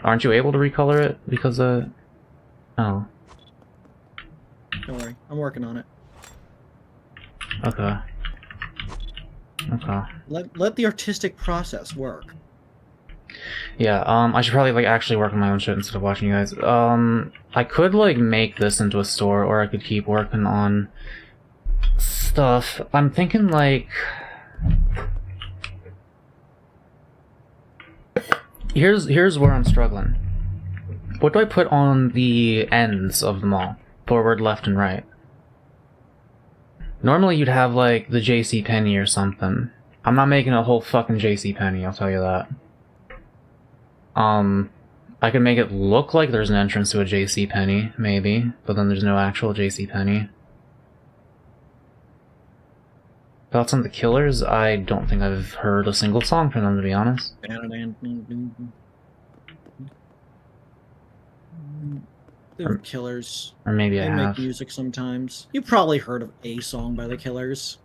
A: Aren't you able to recolor it? Because, oh.
B: Don't worry. I'm working on it.
A: Okay. Okay.
B: Let the artistic process work.
A: Yeah, I should probably, like, actually work on my own shit instead of watching you guys. I could, like, make this into a store, or I could keep working on stuff. I'm thinking, like... Here's where I'm struggling. What do I put on the ends of the mall? Forward, left, and right. Normally you'd have, like, the JCPenney or something. I'm not making a whole fucking JCPenney, I'll tell you that. I could make it look like there's an entrance to a JCPenney, maybe, but then there's no actual JCPenney. Thoughts on the Killers? I don't think I've heard a single song from them, to be honest.
B: They're Killers.
A: Or maybe I
B: They
A: have.
B: make music sometimes. You probably heard of a song by the Killers.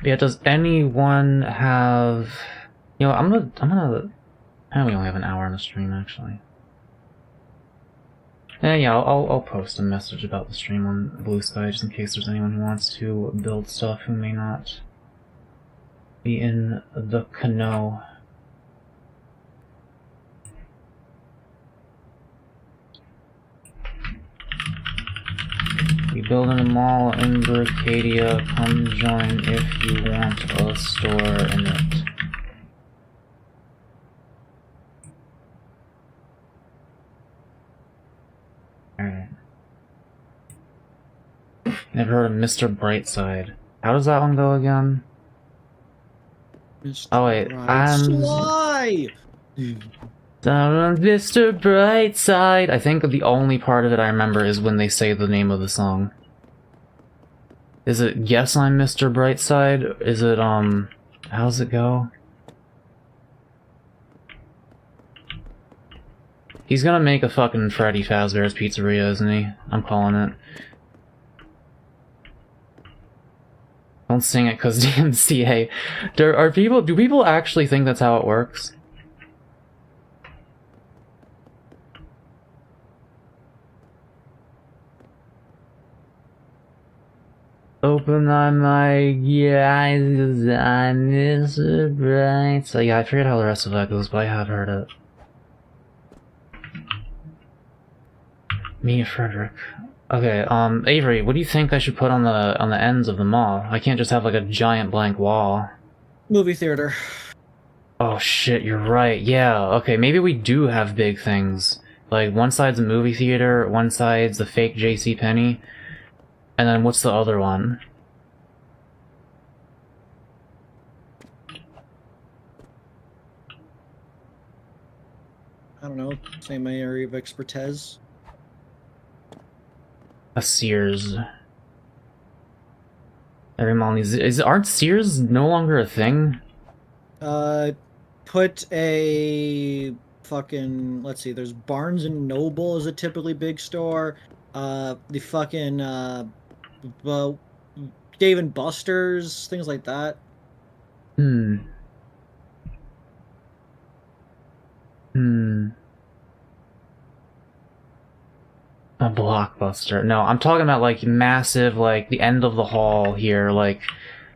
A: Yeah, does anyone have... You know, I'm gonna... I know we only have an hour on the stream, actually. Yeah, I'll post a message about the stream on Blue Sky, just in case there's anyone who wants to build stuff who may not be in the canoe. We building a mall in Brickadia. Come join if you want a store in it. Alright. Never heard of Mr. Brightside. How does that one go again?
B: Mr.
A: Oh wait,
B: Sly!
A: Down on Mr. Brightside. I think the only part of it I remember is when they say the name of the song. Is it Yes, I'm Mr. Brightside? Is it, how does it go? He's gonna make a fucking Freddy Fazbear's Pizzeria, isn't he? I'm calling it. Don't sing it cause DMCA. Do people actually think that's how it works? Open my eyes, I'm Mr. Bright. So yeah, I forget how the rest of that goes, but I have heard it. Me, Frederick. Okay, Avery, what do you think I should put on the ends of the mall? I can't just have like a giant blank wall.
B: Movie theater.
A: Oh shit, you're right. Yeah, okay, maybe we do have big things. Like, one side's a movie theater, one side's the fake JCPenney, and then what's the other one?
B: I don't know, same area of expertise.
A: A Sears. Every mall needs... Aren't Sears no longer a thing?
B: Put a fucking... Let's see, there's Barnes & Noble is a typically big store. The fucking, Dave & Buster's, things like that.
A: A Blockbuster. No, I'm talking about, like, massive, like, the end of the hall here, like,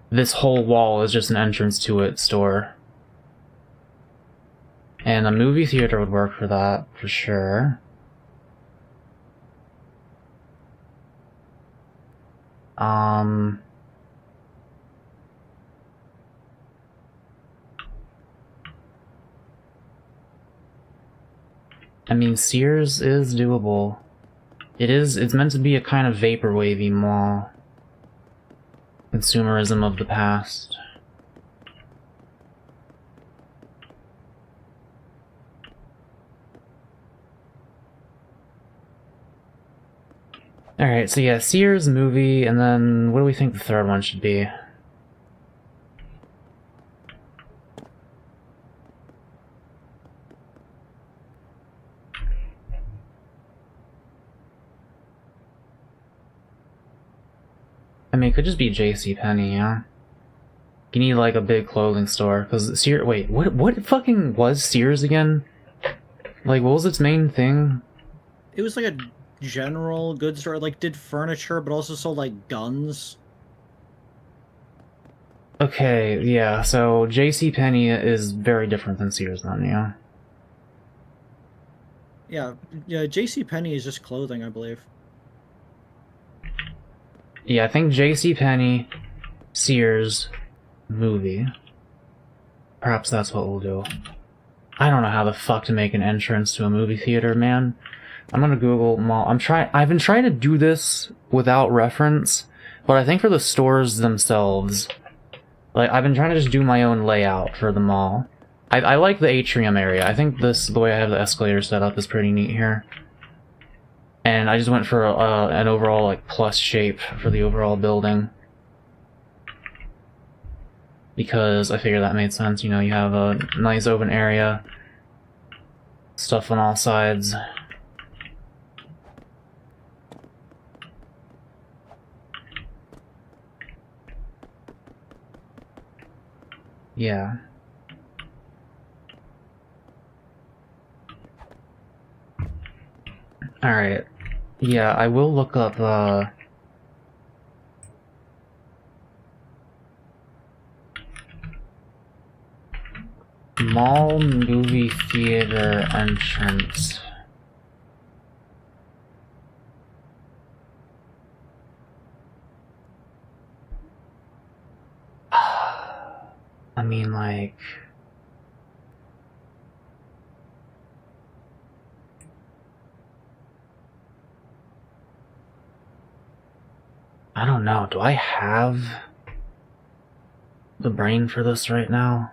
A: this whole wall is just an entrance to it store. And a movie theater would work for that, for sure. I mean, Sears is doable. It's meant to be a kind of vaporwavy mall. Consumerism of the past. Alright, so yeah, Sears movie, and then what do we think the third one should be? I mean, it could just be JCPenney, yeah? You need, like, a big clothing store, because Sears... Wait, what fucking was Sears again? Like, what was its main thing?
B: It was like a general goods store, like, did furniture, but also sold, like, guns.
A: Okay, yeah, so JCPenney is very different than Sears then, yeah?
B: Yeah, JCPenney is just clothing, I believe.
A: Yeah, I think JCPenney, Sears, movie. Perhaps that's what we'll do. I don't know how the fuck to make an entrance to a movie theater, man. I'm gonna Google mall. I've been trying to do this without reference, but I think for the stores themselves, like, I've been trying to just do my own layout for the mall. I like the atrium area. I think the way I have the escalator set up is pretty neat here. And I just went for an overall, like, plus shape for the overall building. Because I figured that made sense, you know, you have a nice open area, stuff on all sides. Yeah. Alright. Yeah, I will look up, mall movie theater entrance. I mean, like... I don't know, do I have the brain for this right now?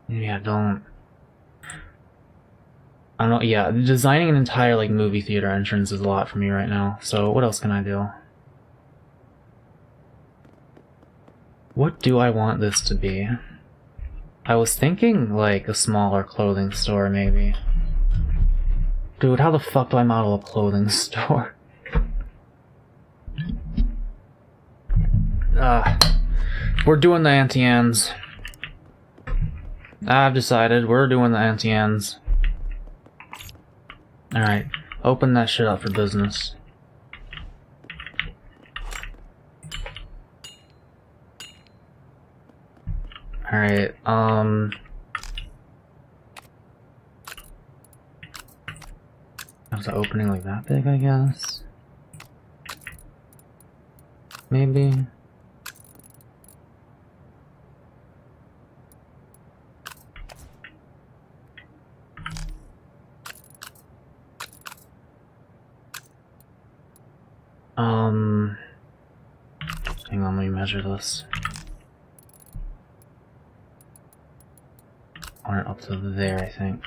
A: Maybe I don't. I don't know, yeah, designing an entire, like, movie theater entrance is a lot for me right now, so what else can I do? What do I want this to be? I was thinking, like, a smaller clothing store, maybe. Dude, how the fuck do I model a clothing store? We're doing the anti-ans. I've decided, we're doing the anti-ans. Alright, open that shit up for business. Alright, was the opening like that big, I guess? Maybe? Hang on, let me measure this. I want it up to there, I think.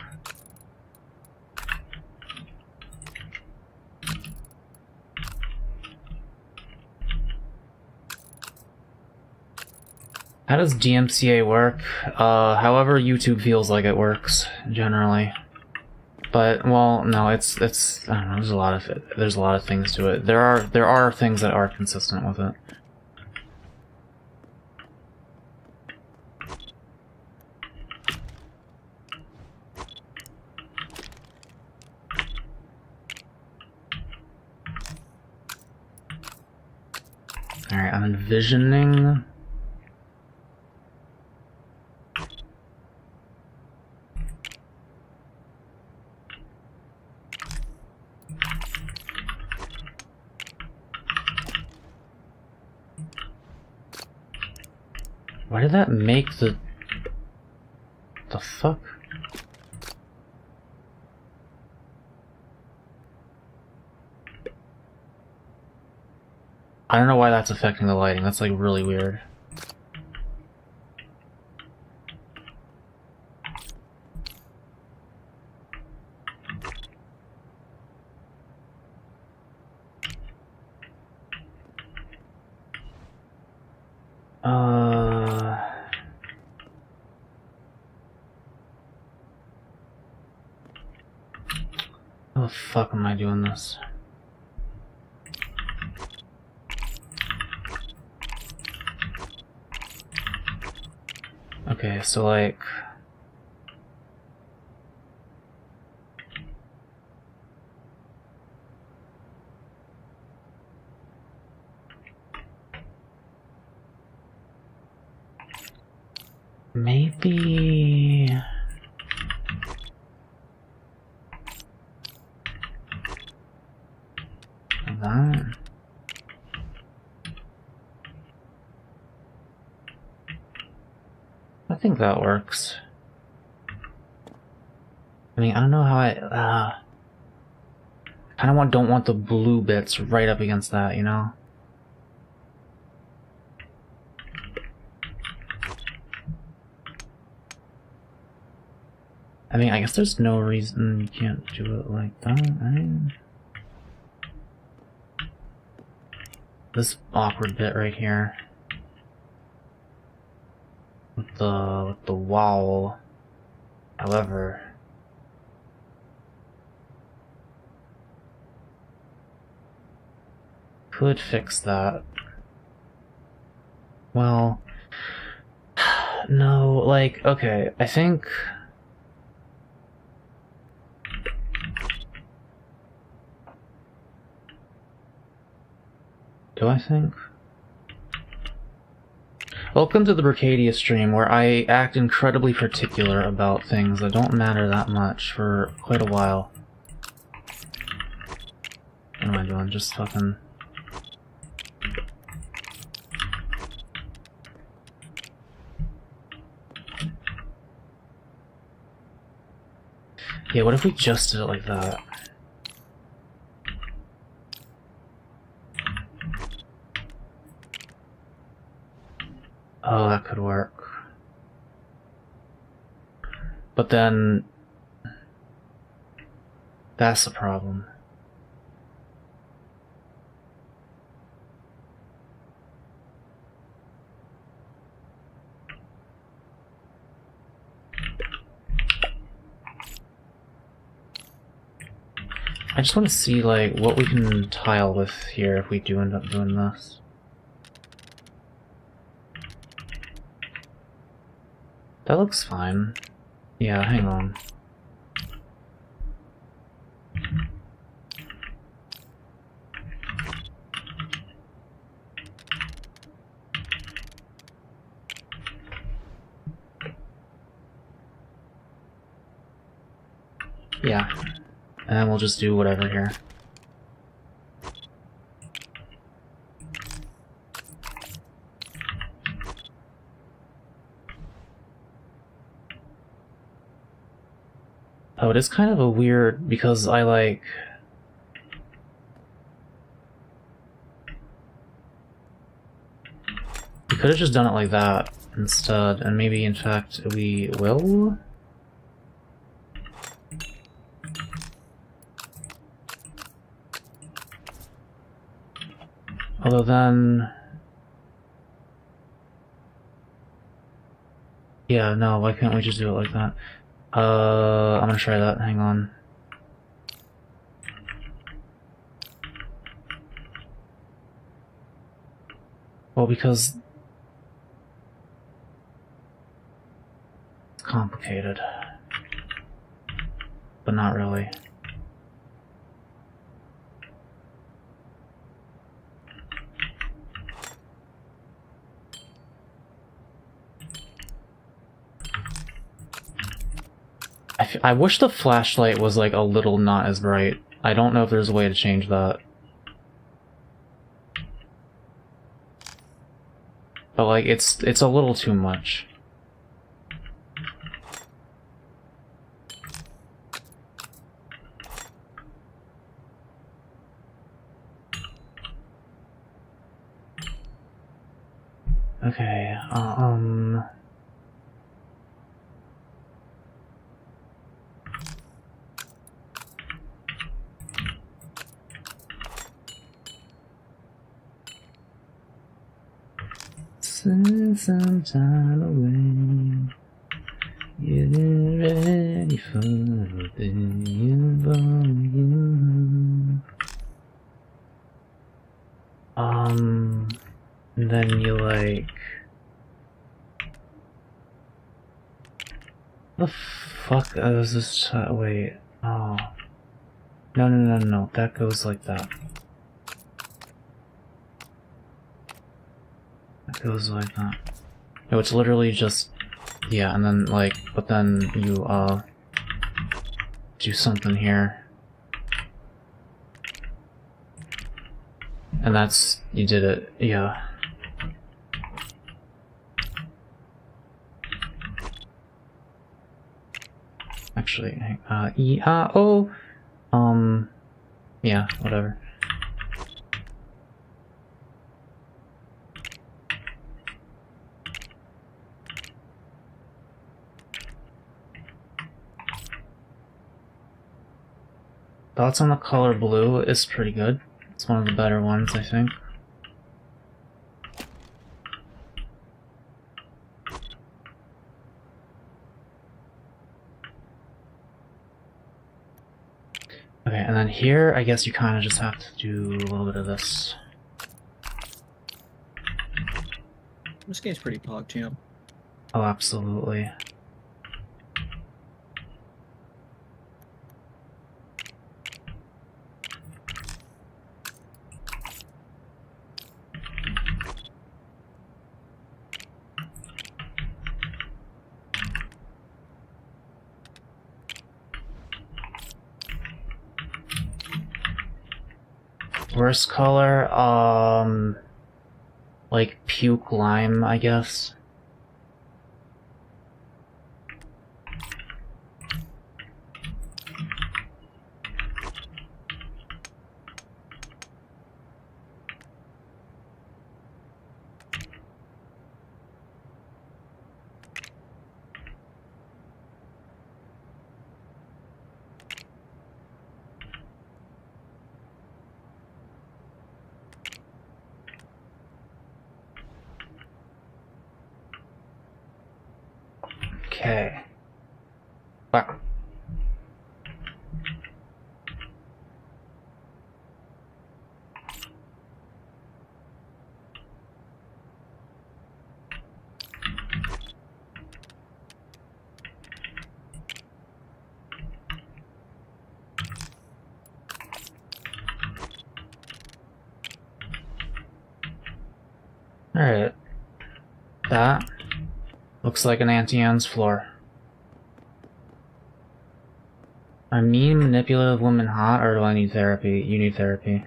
A: How does DMCA work? However YouTube feels like it works, generally. But, well, no, it's I don't know, there's a lot of things to it. There are things that are consistent with it. Alright, I'm envisioning... Why did that make the fuck? I don't know why that's affecting the lighting. That's like really weird. fuck am I doing this? Okay, so like... maybe... that... I think that works. I mean, I don't know how I kind of don't want the blue bits right up against that, you know? I mean, I guess there's no reason you can't do it like that, right? This awkward bit right here. With the wall. However... could fix that. Well... no, like, okay, I think... do I think? Welcome to the Brickadia stream, where I act incredibly particular about things that don't matter that much for quite a while. What am I doing? Just fucking... yeah, what if we just did it like that? Oh, that could work. But then... that's the problem. I just want to see, like, what we can tile with here if we do end up doing this. That looks fine. Yeah, hang on. Yeah. And then we'll just do whatever here. Oh, it is kind of a weird, because I like... we could have just done it like that instead, and maybe in fact we will? Although then... yeah, no, why can't we just do it like that? I'm gonna try that, hang on. Well, because... it's complicated. But not really. I wish the flashlight was like a little not as bright. I don't know if there's a way to change that. But like it's a little too much. Okay, Spend some time away. Getting ready for the day of you. And then you like... The fuck is this? Wait. Oh. No. That goes like that. That goes like that. No, it's literally just... Yeah, and then like... But then you, do something here. And that's... You did it. Yeah. Actually, E-A-O! Yeah, whatever. Thoughts on the color blue is pretty good. It's one of the better ones, I think. Okay, and then here, I guess you kind of just have to do a little bit of this.
B: This game's pretty PogChamp.
A: Oh, absolutely. Worst color, like puke lime, I guess. Okay. Wow. Alright. That looks like an Auntie Anne's floor. Are mean, manipulative women hot, or do I need therapy? You need therapy.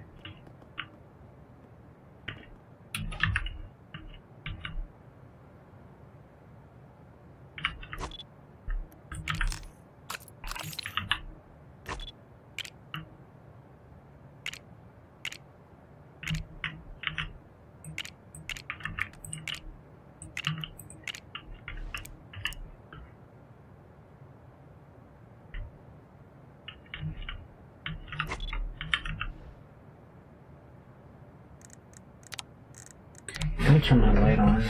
A: Let me turn my light on.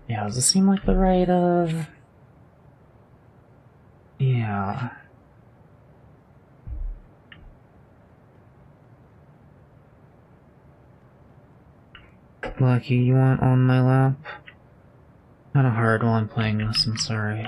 A: Yeah, does this seem like the right, Yeah. Lucky, you want on my lap? Kinda hard while I'm playing this, I'm sorry.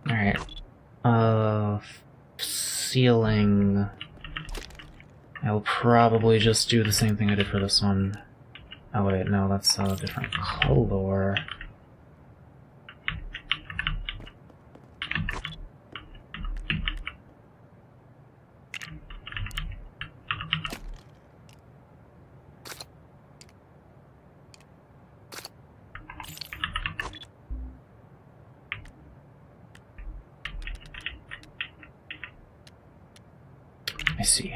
A: Alright. Ceiling. I'll probably just do the same thing I did for this one. Oh wait, no, that's a different color. I see.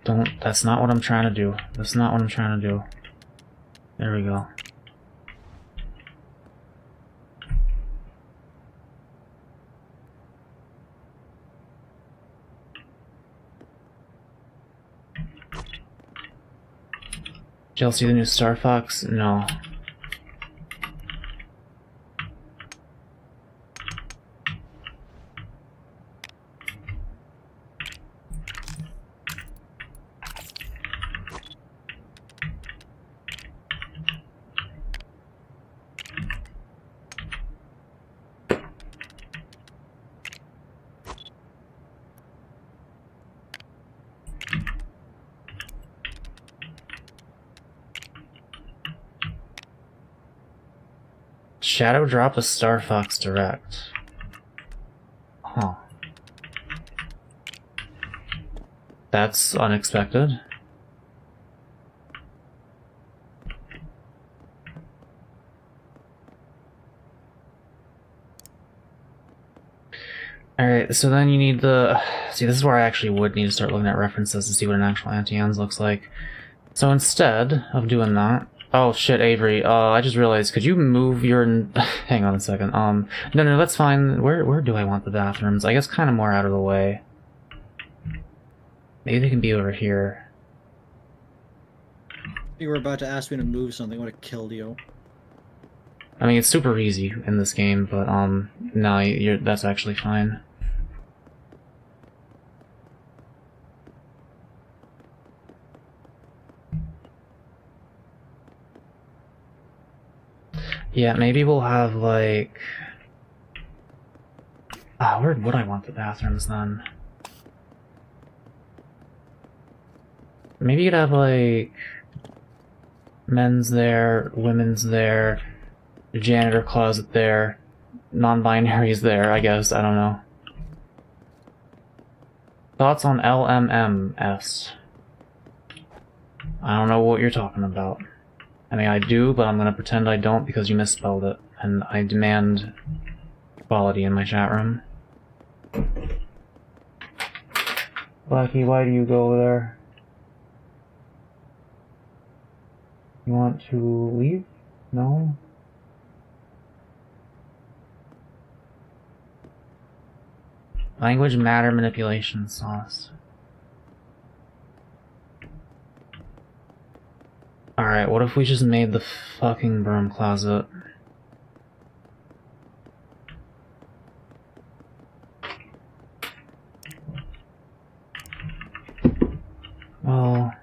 A: Don't, that's not what I'm trying to do. That's not what I'm trying to do. There we go. Did y'all see the new Star Fox? No. Shadow drop a Star Fox Direct. Huh. That's unexpected. Alright, so then you need the... See, this is where I actually would need to start looking at references to see what an actual anti-ans looks like. So instead of doing that... Oh shit, Avery, I just realized, could you move your... Hang on a second, no, that's fine. Where do I want the bathrooms? I guess kind of more out of the way. Maybe they can be over here.
B: You were about to ask me to move something, I would have killed you.
A: I mean, it's super easy in this game, but, no, that's actually fine. Yeah, maybe we'll have, like... Ah, where would I want the bathrooms, then? Maybe you'd have, like... men's there, women's there, janitor closet there, non-binaries there, I guess, I don't know. Thoughts on LMMS? I don't know what you're talking about. I mean, I do, but I'm gonna pretend I don't because you misspelled it, and I demand quality in my chat room. Blackie, why do you go there? You want to leave? No? Language matter manipulation sauce. Alright, what if we just made the fucking broom closet? Well...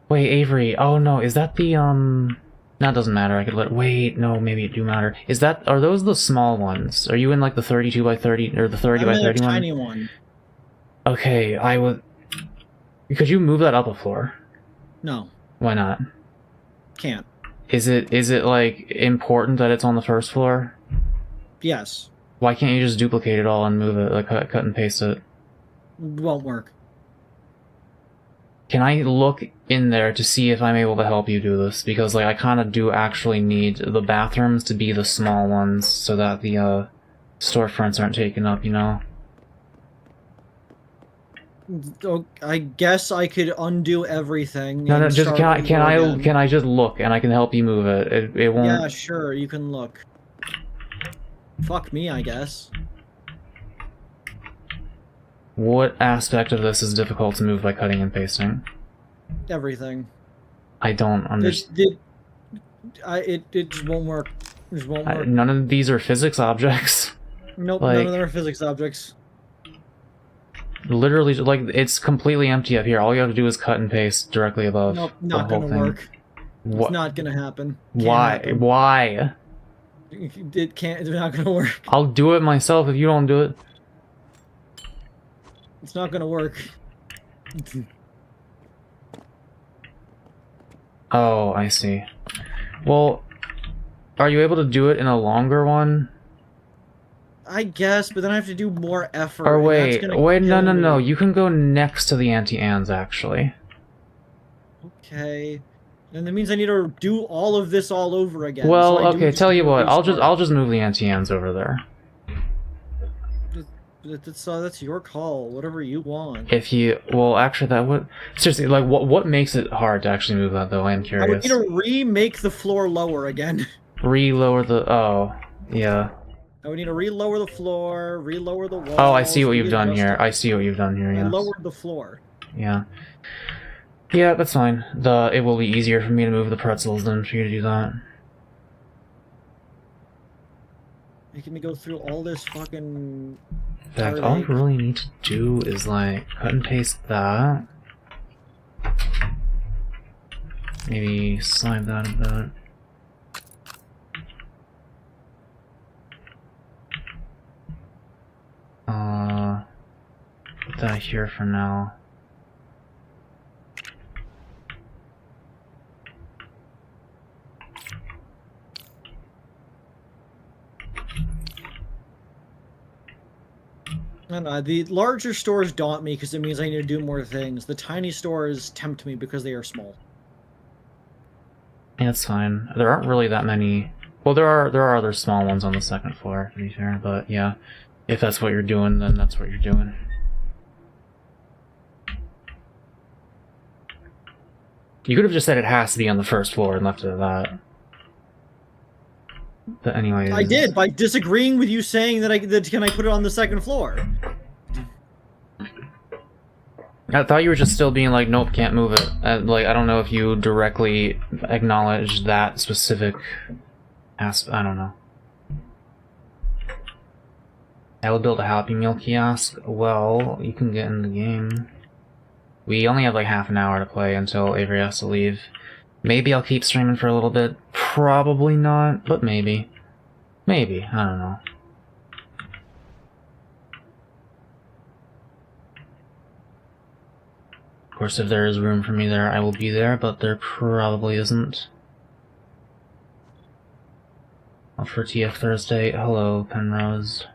A: Wait, Avery, oh no, is that the, That doesn't matter, I could let- wait, no, maybe it do matter. Is that- are those the small ones? Are you in like the 32 by 30, or the 30 by 30
B: I'm in a
A: one?
B: tiny one.
A: Okay, I would... Could you move that up a floor?
B: No.
A: Why not?
B: Can't.
A: Is it like important that it's on the first floor?
B: Yes.
A: Why can't you just duplicate it all and move it, like cut and paste it?
B: Won't work.
A: Can I look in there to see if I'm able to help you do this? Because like I kind of do actually need the bathrooms to be the small ones so that the storefronts aren't taken up, you know?
B: Oh, I guess I could undo everything.
A: No,
B: and
A: just
B: start over again.
A: can I just look and I can help you move it? It won't.
B: Yeah, sure, you can look. Fuck me, I guess.
A: What aspect of this is difficult to move by cutting and pasting?
B: Everything.
A: I don't understand.
B: It just won't work. It just won't work.
A: None of these are physics objects.
B: Nope,
A: like,
B: none of them are physics objects.
A: Literally, like, it's completely empty up here. All you have to do is cut and paste directly above.
B: Nope,
A: the
B: not
A: whole
B: gonna
A: thing.
B: work.
A: What?
B: It's not gonna happen.
A: Why?
B: Happen.
A: Why?
B: It can't. It's not gonna work.
A: I'll do it myself if you don't do it.
B: It's not gonna work.
A: Oh, I see. Well, are you able to do it in a longer one?
B: I guess, but then I have to do more effort.
A: Or
B: and that's
A: wait,
B: gonna
A: wait,
B: kill
A: no.
B: me.
A: You can go next to the anti-ans, actually.
B: Okay. And that means I need to do all of this all over again.
A: Well,
B: so I do
A: okay,
B: just
A: tell
B: need
A: you
B: to
A: what,
B: restart.
A: I'll just move the anti-ans over there.
B: That's your call. Whatever you want.
A: If you, well, actually, that would seriously, like, what makes it hard to actually move that though? I'm
B: I would
A: curious.
B: need to remake the floor lower again.
A: Re-lower the. Oh, yeah.
B: I would need to re-lower the floor, re-lower the walls.
A: Oh, I see what you've done here.
B: readjust
A: I see what you've done here.
B: it. I
A: Yes.
B: lowered the floor.
A: Yeah. Yeah, that's fine. It will be easier for me to move the pretzels than for you to do that.
B: Making me go through all this fucking.
A: In fact, all you really need to do is like cut and paste that. Maybe slide that a bit. Put that here for now.
B: I don't know, the larger stores daunt me because it means I need to do more things. The tiny stores tempt me because they are small.
A: Yeah, it's fine. There aren't really that many. Well, there are other small ones on the second floor, to be fair. But yeah, if that's what you're doing, then that's what you're doing. You could have just said it has to be on the first floor and left it at that. But anyways,
B: I did by disagreeing with you saying that can I put it on the second floor?
A: I thought you were just still being like, nope, can't move it. Like, I don't know if you directly acknowledged that specific aspect. I don't know. I would build a Happy Meal kiosk. Well, you can get in the game. We only have like half an hour to play until Avery has to leave. Maybe I'll keep streaming for a little bit. Probably not, but maybe. Maybe. I don't know. Of course, if there is room for me there, I will be there, but there probably isn't. Off for TF Thursday. Hello, Penrose.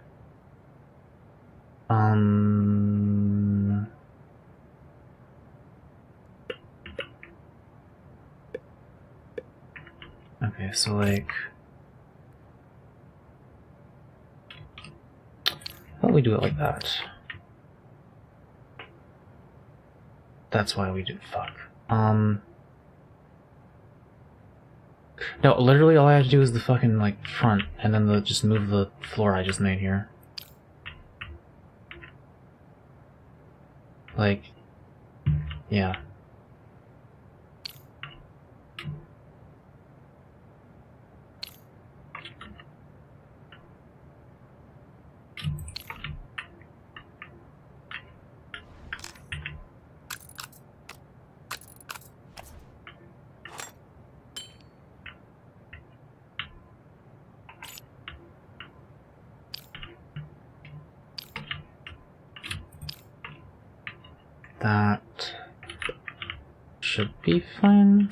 A: Okay, so like... Why don't we do it like that? That's why we do fuck. No, literally all I have to do is the fucking, like, front, and then just move the floor I just made here. Like, yeah. That should be fine.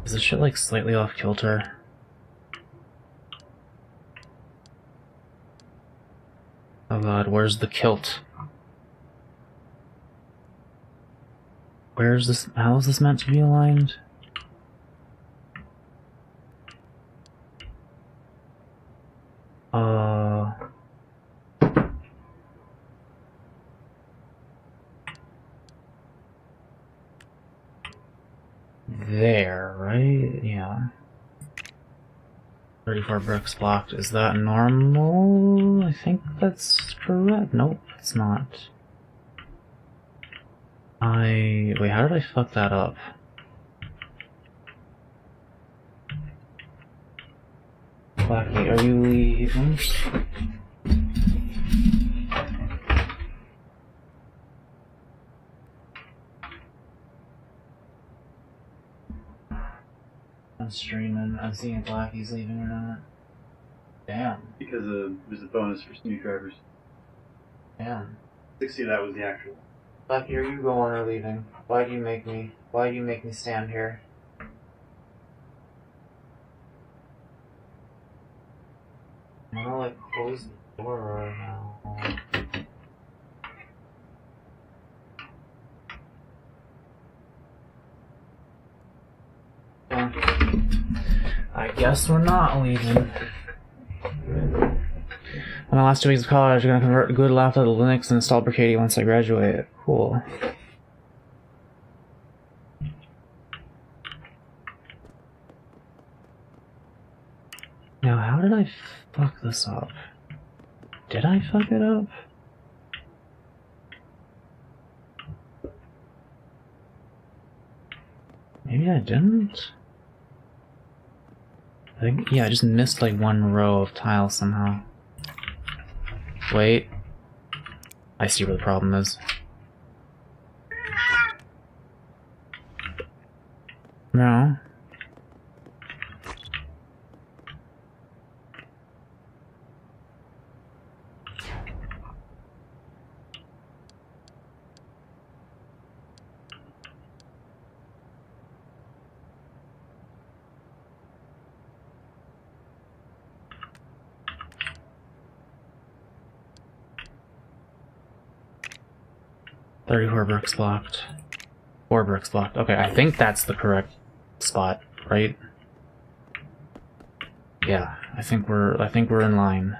A: Is this shit like slightly off kilter? Oh god, where's the kilt? Where's this? How is this meant to be aligned? There, right? Yeah. 34 bricks blocked. Is that normal? I think that's correct. Nope, it's not. Wait, how did I fuck that up? Blackie, are you leaving? I'm streaming. I'm seeing if Blackie's leaving or not. Damn.
D: Because it was a bonus for new drivers.
A: Damn.
D: 60 of that was the actual.
A: Lucky, are you going or leaving? Why do you make me stand here? I'm gonna like close the door right now. I guess we're not leaving. On my last 2 weeks of college, I'm gonna convert good laptop to Linux and install Brickadia once I graduate. Cool. Now, how did I fuck this up? Did I fuck it up? Maybe I didn't? I think, yeah, I just missed like one row of tiles somehow. Wait. I see where the problem is. No. "34 bricks blocked. 4 bricks blocked." Okay, I think that's the correct spot, right? Yeah, I think we're in line.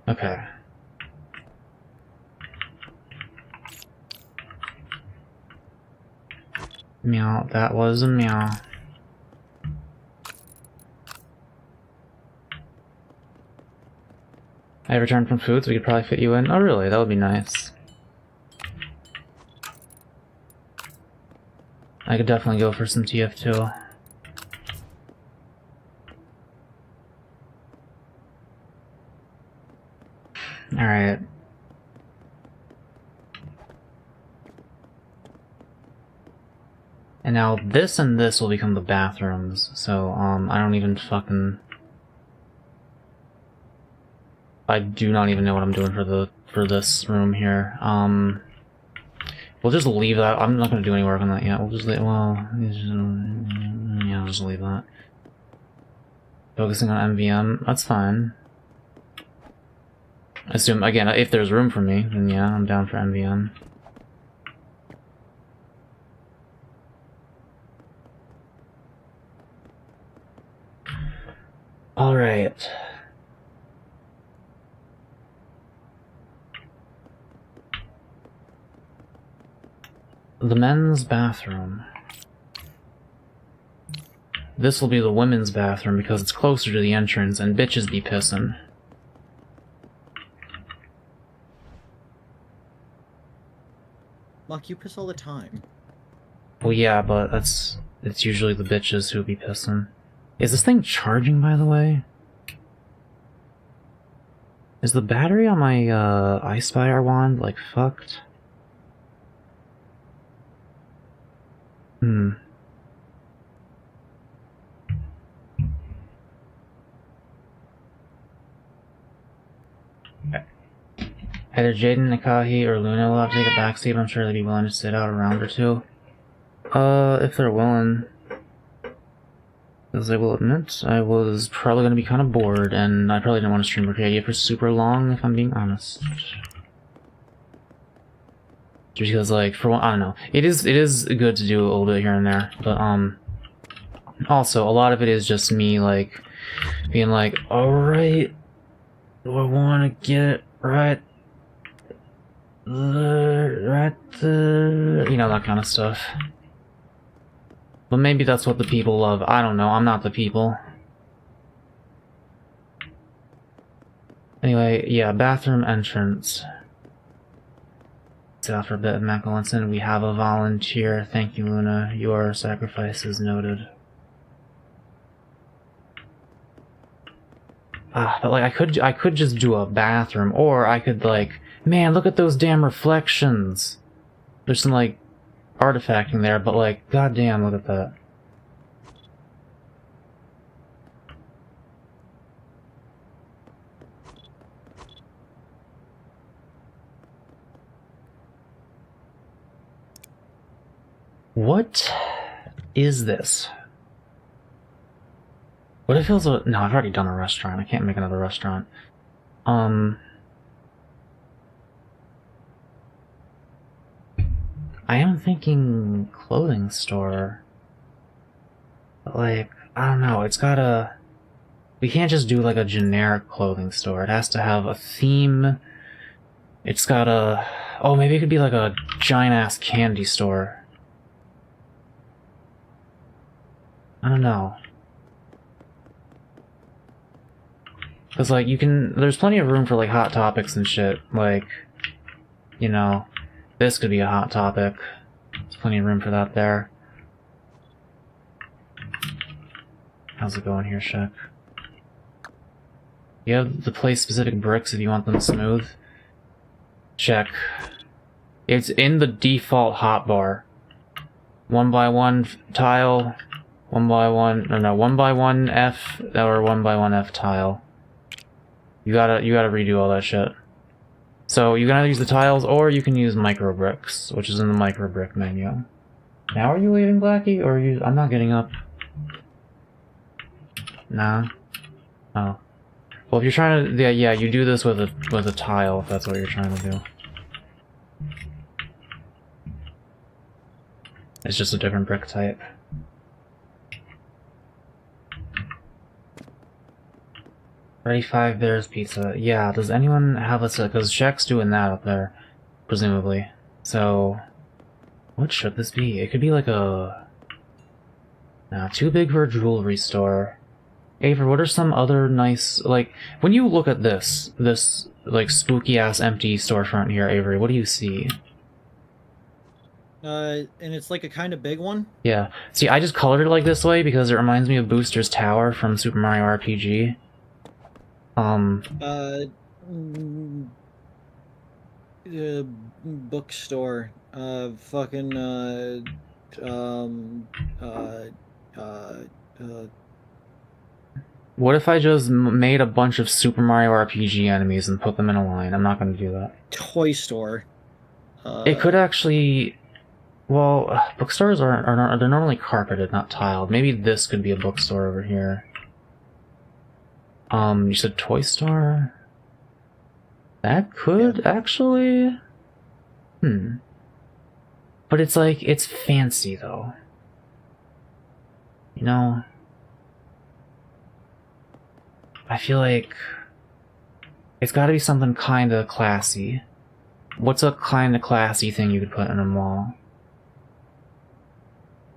A: Okay. Meow, that was a meow. I returned from food, so we could probably fit you in. Oh really? That would be nice. I could definitely go for some TF2. Alright. And now this and this will become the bathrooms, so I don't even fucking... I do not even know what I'm doing for this room here. We'll just leave that. I'm not gonna do any work on that yet. We'll just leave. Well, yeah, I'll just leave that. Focusing on MVM. That's fine. Assume again, if there's room for me, then yeah, I'm down for MVM. All right. The men's bathroom. This will be the women's bathroom because it's closer to the entrance and bitches be pissin'.
B: Mark, you piss all the time.
A: Well, yeah, but it's usually the bitches who be pissin'. Is this thing charging, by the way? Is the battery on my iSpire wand like fucked? Either Jaden, Nakahi, or Luna will have to take a backseat, but I'm sure they'd be willing to sit out a round or two. If they're willing. As I will admit, I was probably going to be kind of bored, and I probably didn't want to stream Brickadia for super long, if I'm being honest. Just because, like, for one, I don't know. It is good to do a little bit here and there, but, also, a lot of it is just me, like, being like, alright, do I want to get right there, you know, that kind of stuff. But maybe that's what the people love. I don't know, I'm not the people. Anyway, yeah, bathroom entrance. Sit out for a bit of Mako Linson. We have a volunteer. Thank you, Luna. Your sacrifice is noted. But like I could just do a bathroom, or I could like, man, look at those damn reflections. There's some like artifacting there, but like, goddamn, look at that. What is this? What if it feels? No, I've already done a restaurant. I can't make another restaurant. I am thinking clothing store. But like, I don't know, it's gotta... We can't just do like a generic clothing store. It has to have a theme. It's gotta... Oh, maybe it could be like a giant-ass candy store. I don't know. Cause like, you can... There's plenty of room for like hot topics and shit. Like, you know... This could be a hot topic. There's plenty of room for that there. How's it going here, Shek? You have the place-specific bricks if you want them smooth. Check. It's in the default hotbar. 1x1 tile, 1x1, or no, 1x1 F, or 1x1 F tile. You gotta redo all that shit. So you can either use the tiles, or you can use micro bricks, which is in the micro brick menu. Now are you leaving, Blackie, or are you... I'm not getting up. Nah. Oh. Well, if you're trying to... Yeah, you do this with a tile, if that's what you're trying to do. It's just a different brick type. Ready 5 Bears Pizza. Yeah, does anyone have a set? Because Shaq's doing that up there, presumably. So, what should this be? It could be like a... Nah, too big for a jewelry store. Aver, what are some other nice... Like, when you look at this, like, spooky-ass empty storefront here, Avery, what do you see?
B: And it's like a kind of big one?
A: Yeah. See, I just colored it like this way because it reminds me of Booster's Tower from Super Mario RPG.
B: Bookstore.
A: What if I just made a bunch of Super Mario RPG enemies and put them in a line? I'm not gonna do that.
B: Toy store.
A: It could actually... Well, bookstores are they're normally carpeted, not tiled. Maybe this could be a bookstore over here. You said toy store? That could actually... But it's like, it's fancy though. You know? I feel like... It's gotta be something kinda classy. What's a kinda classy thing you could put in a mall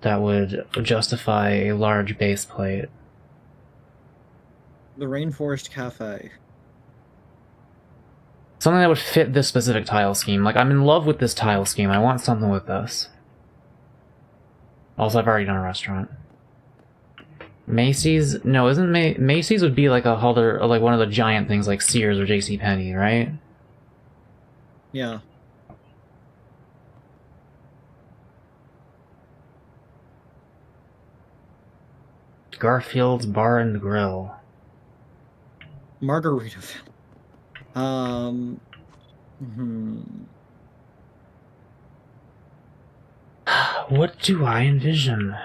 A: that would justify a large base plate?
B: The Rainforest Cafe.
A: Something that would fit this specific tile scheme. Like, I'm in love with this tile scheme. I want something with this. Also, I've already done a restaurant. Macy's? No, isn't Macy's would be like a other, like one of the giant things like Sears or JCPenney, right?
B: Yeah.
A: Garfield's Bar and Grill.
B: Margaritaville.
A: What do I envision?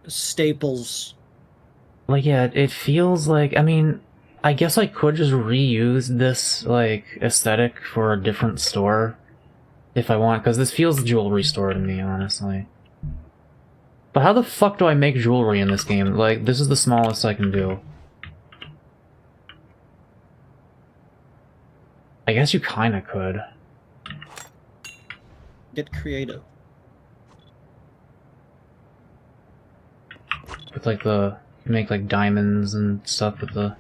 B: Staples.
A: Like, yeah, it feels like, I mean, I guess I could just reuse this, like, aesthetic for a different store if I want, because this feels jewelry store to me, honestly. But how the fuck do I make jewelry in this game? Like, this is the smallest I can do. I guess you kinda could.
B: Get creative.
A: With like make like diamonds and stuff with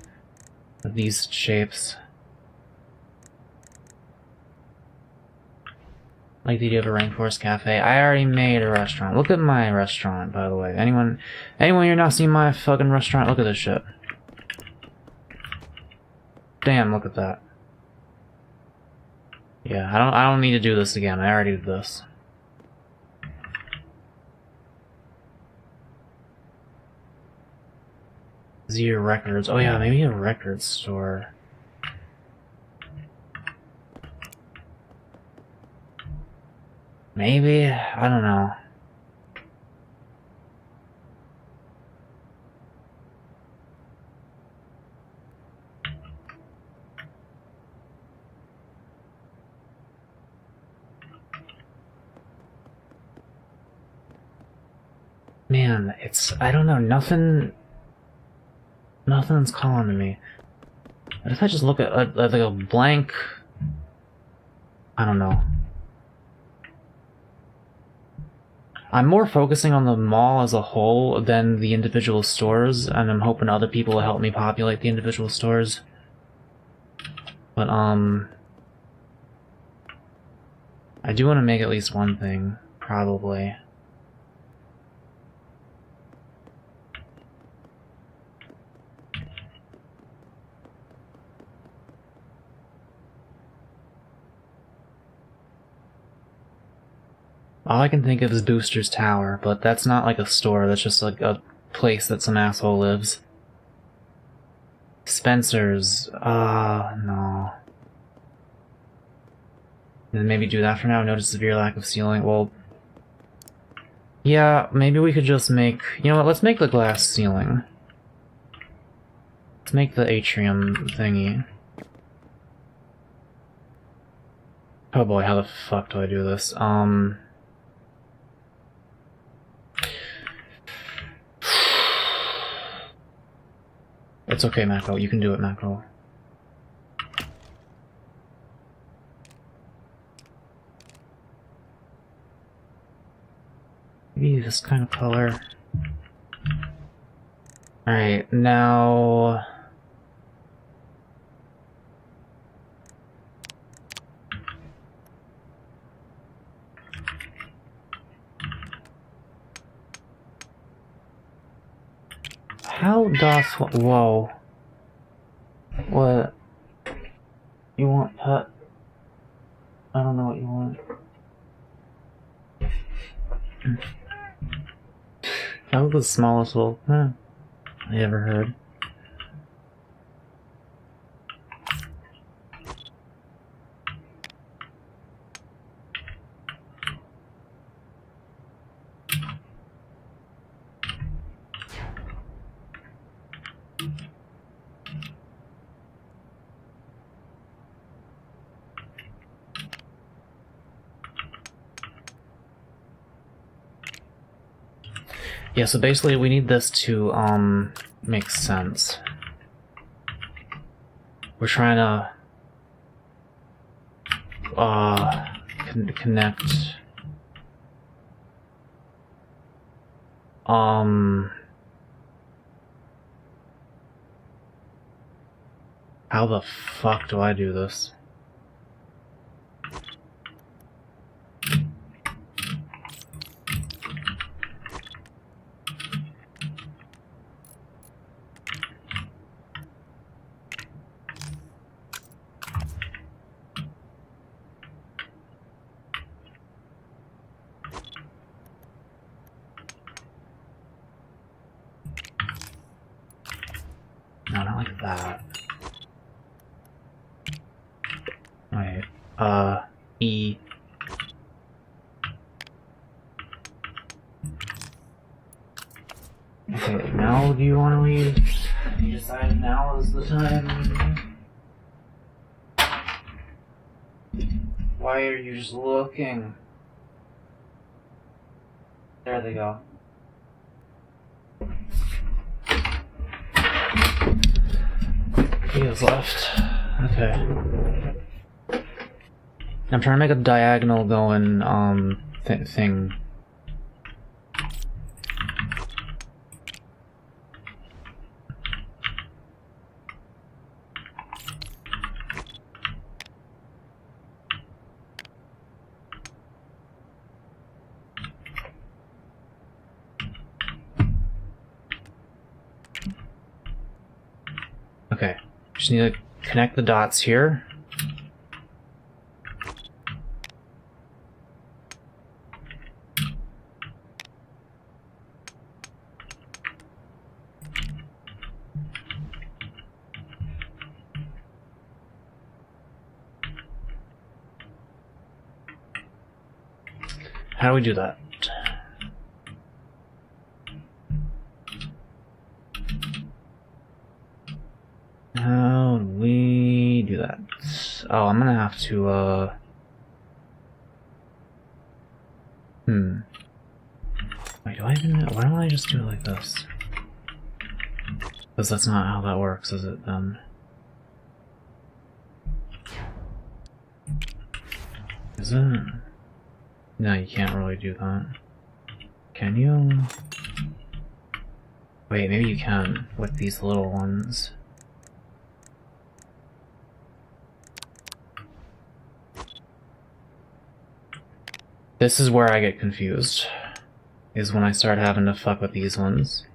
A: these shapes. Like the idea of a Rainforest Cafe. I already made a restaurant. Look at my restaurant, by the way. Anyone you're not seeing my fucking restaurant? Look at this shit. Damn, look at that. Yeah, I don't need to do this again. I already did this. Zero Records. Oh yeah, maybe a record store. Maybe? I don't know. Man, I don't know, nothing's calling to me. What if I just look at like a blank, I don't know. I'm more focusing on the mall as a whole than the individual stores, and I'm hoping other people will help me populate the individual stores. But, I do want to make at least one thing, probably. All I can think of is Booster's Tower, but that's not like a store, that's just like a place that some asshole lives. Spencer's, no. And maybe do that for now, notice severe lack of ceiling, well... Yeah, maybe we could just make... You know what, let's make the glass ceiling. Let's make the atrium thingy. Oh boy, how the fuck do I do this? It's okay, Mako. You can do it, Mako. Maybe this kind of color. Alright, now... How does... Whoa. What? You want pet? I don't know what you want. That was the smallest little I ever heard. Yeah, so basically we need this to, make sense. We're trying to, connect, how the fuck do I do this? No, not like that. Wait, E. Okay, now do you want to leave? You decide now is the time? Why are you just looking? There they go. He is left. Okay. I'm trying to make a diagonal going, thing. Okay. Just need to connect the dots here. How do we do that? How do we do that? Oh, I'm gonna have to, Wait, do I even know? Why don't I just do it like this? Because that's not how that works, is it, then? Is it? No, you can't really do that. Can you? Wait, maybe you can with these little ones. This is where I get confused, is when I start having to fuck with these ones.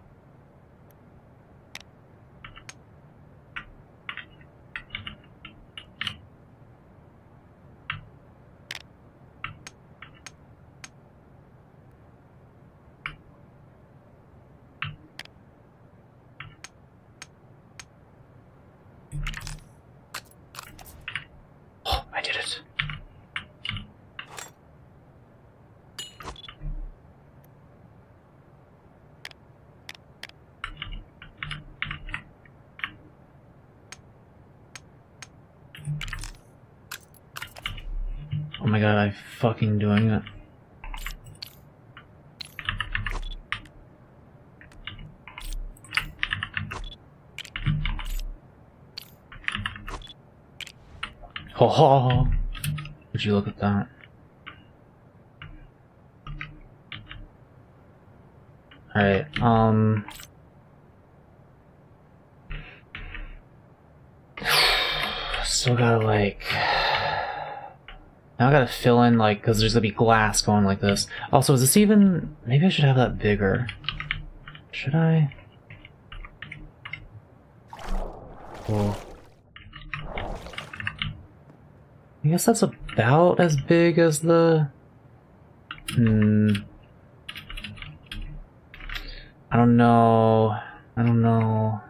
A: Oh, I did it. Oh my god, I'm fucking doing it. Ho ho! Would you look at that? Alright, still gotta, like... Now I gotta fill in, like, because there's gonna be glass going like this. Also, is this even... Maybe I should have that bigger. Should I? Cool. I guess that's about as big as the... I don't know. I don't know.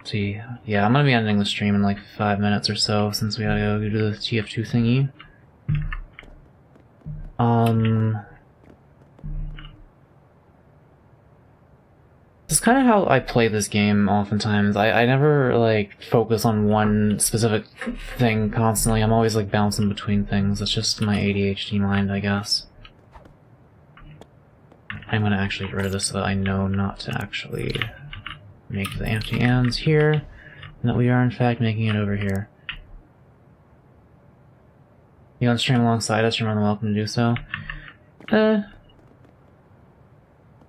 A: See, yeah, I'm gonna be ending the stream in like 5 minutes or so since we gotta go do the TF2 thingy. This is kind of how I play this game oftentimes. I never like focus on one specific thing constantly. I'm always like bouncing between things. It's just my ADHD mind, I guess. I'm gonna actually get rid of this so that I know not to actually make the anti-ands here, and that we are in fact making it over here. You want to stream alongside us? You're more than welcome to do so.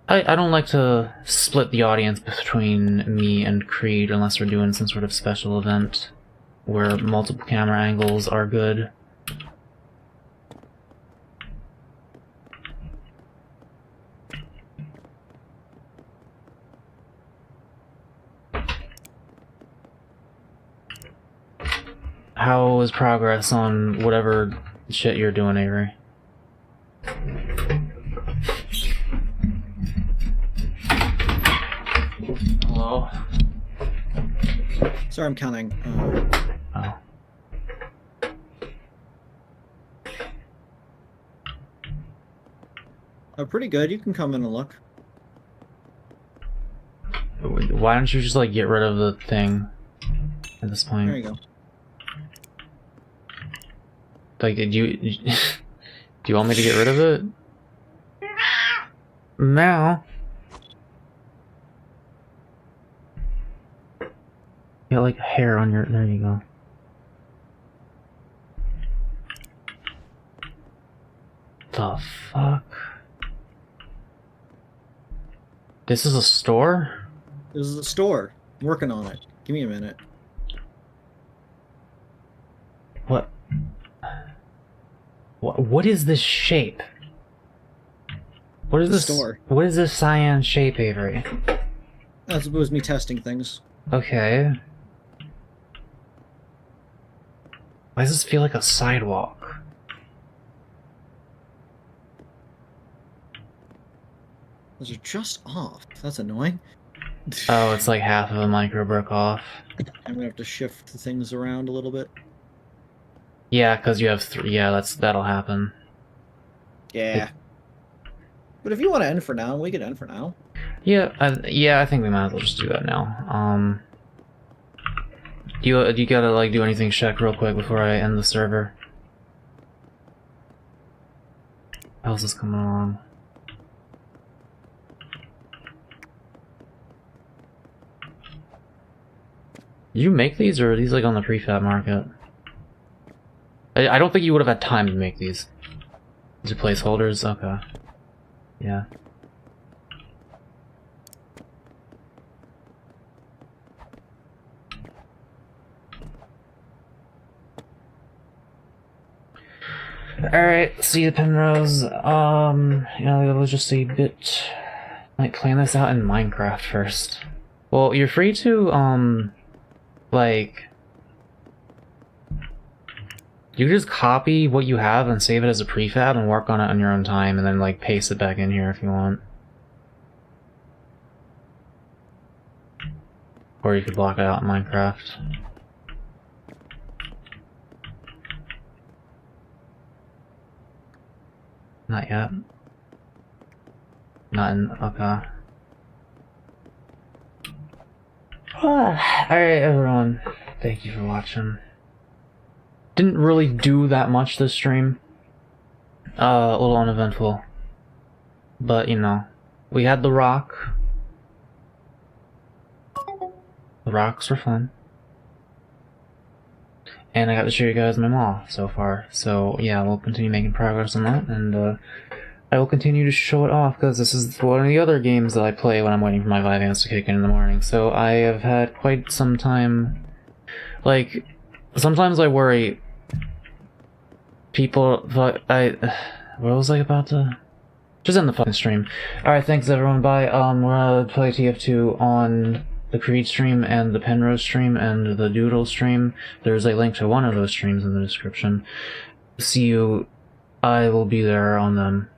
A: I don't like to split the audience between me and Creed unless we're doing some sort of special event where multiple camera angles are good. How is progress on whatever shit you're doing, Avery? Hello?
B: Sorry, I'm counting.
A: Oh.
B: Oh, pretty good. You can come in and look.
A: Why don't you just, like, get rid of the thing at this point?
B: There you go.
A: Like, do you want me to get rid of it? Now. You got like hair on your. There you go. The fuck? This is a store?
B: This is a store. I'm working on it. Give me a minute.
A: What? What is this shape? What is this
B: store?
A: What is this cyan shape, Avery?
B: That was me testing things.
A: Okay. Why does this feel like a sidewalk?
B: Those are just off. That's annoying.
A: Oh, it's like half of a micro brick off.
B: I'm gonna have to shift the things around a little bit.
A: Yeah, because you have three. Yeah, that'll happen.
B: Yeah. But if you want to end for now, we can end for now.
A: Yeah, I think we might as well just do that now. Do you gotta like do anything, Shek, real quick before I end the server? How's this coming along? Did you make these, or are these like on the prefab market? I don't think you would have had time to make these. These are placeholders? Okay. Yeah. Alright, see the Penrose. Let's just see a bit. Like, plan this out in Minecraft first. Well, you're free to, like, you can just copy what you have and save it as a prefab and work on it on your own time, and then, like, paste it back in here if you want. Or you could block it out in Minecraft. Not yet. Not in. Okay. Alright, everyone. Thank you for watching. Didn't really do that much this stream. A little uneventful. But, you know, we had the rock. The rocks were fun. And I got to show you guys my mall so far. So, yeah, we'll continue making progress on that, and I will continue to show it off, because this is one of the other games that I play when I'm waiting for my Vyvanse to kick in the morning. So I have had quite some time. Like, sometimes I worry people, but what was I about to... Just end the fucking stream. Alright, thanks everyone, bye. We're gonna play TF2 on the Creed stream and the Penrose stream and the Doodle stream. There's a link to one of those streams in the description. See you. I will be there on them.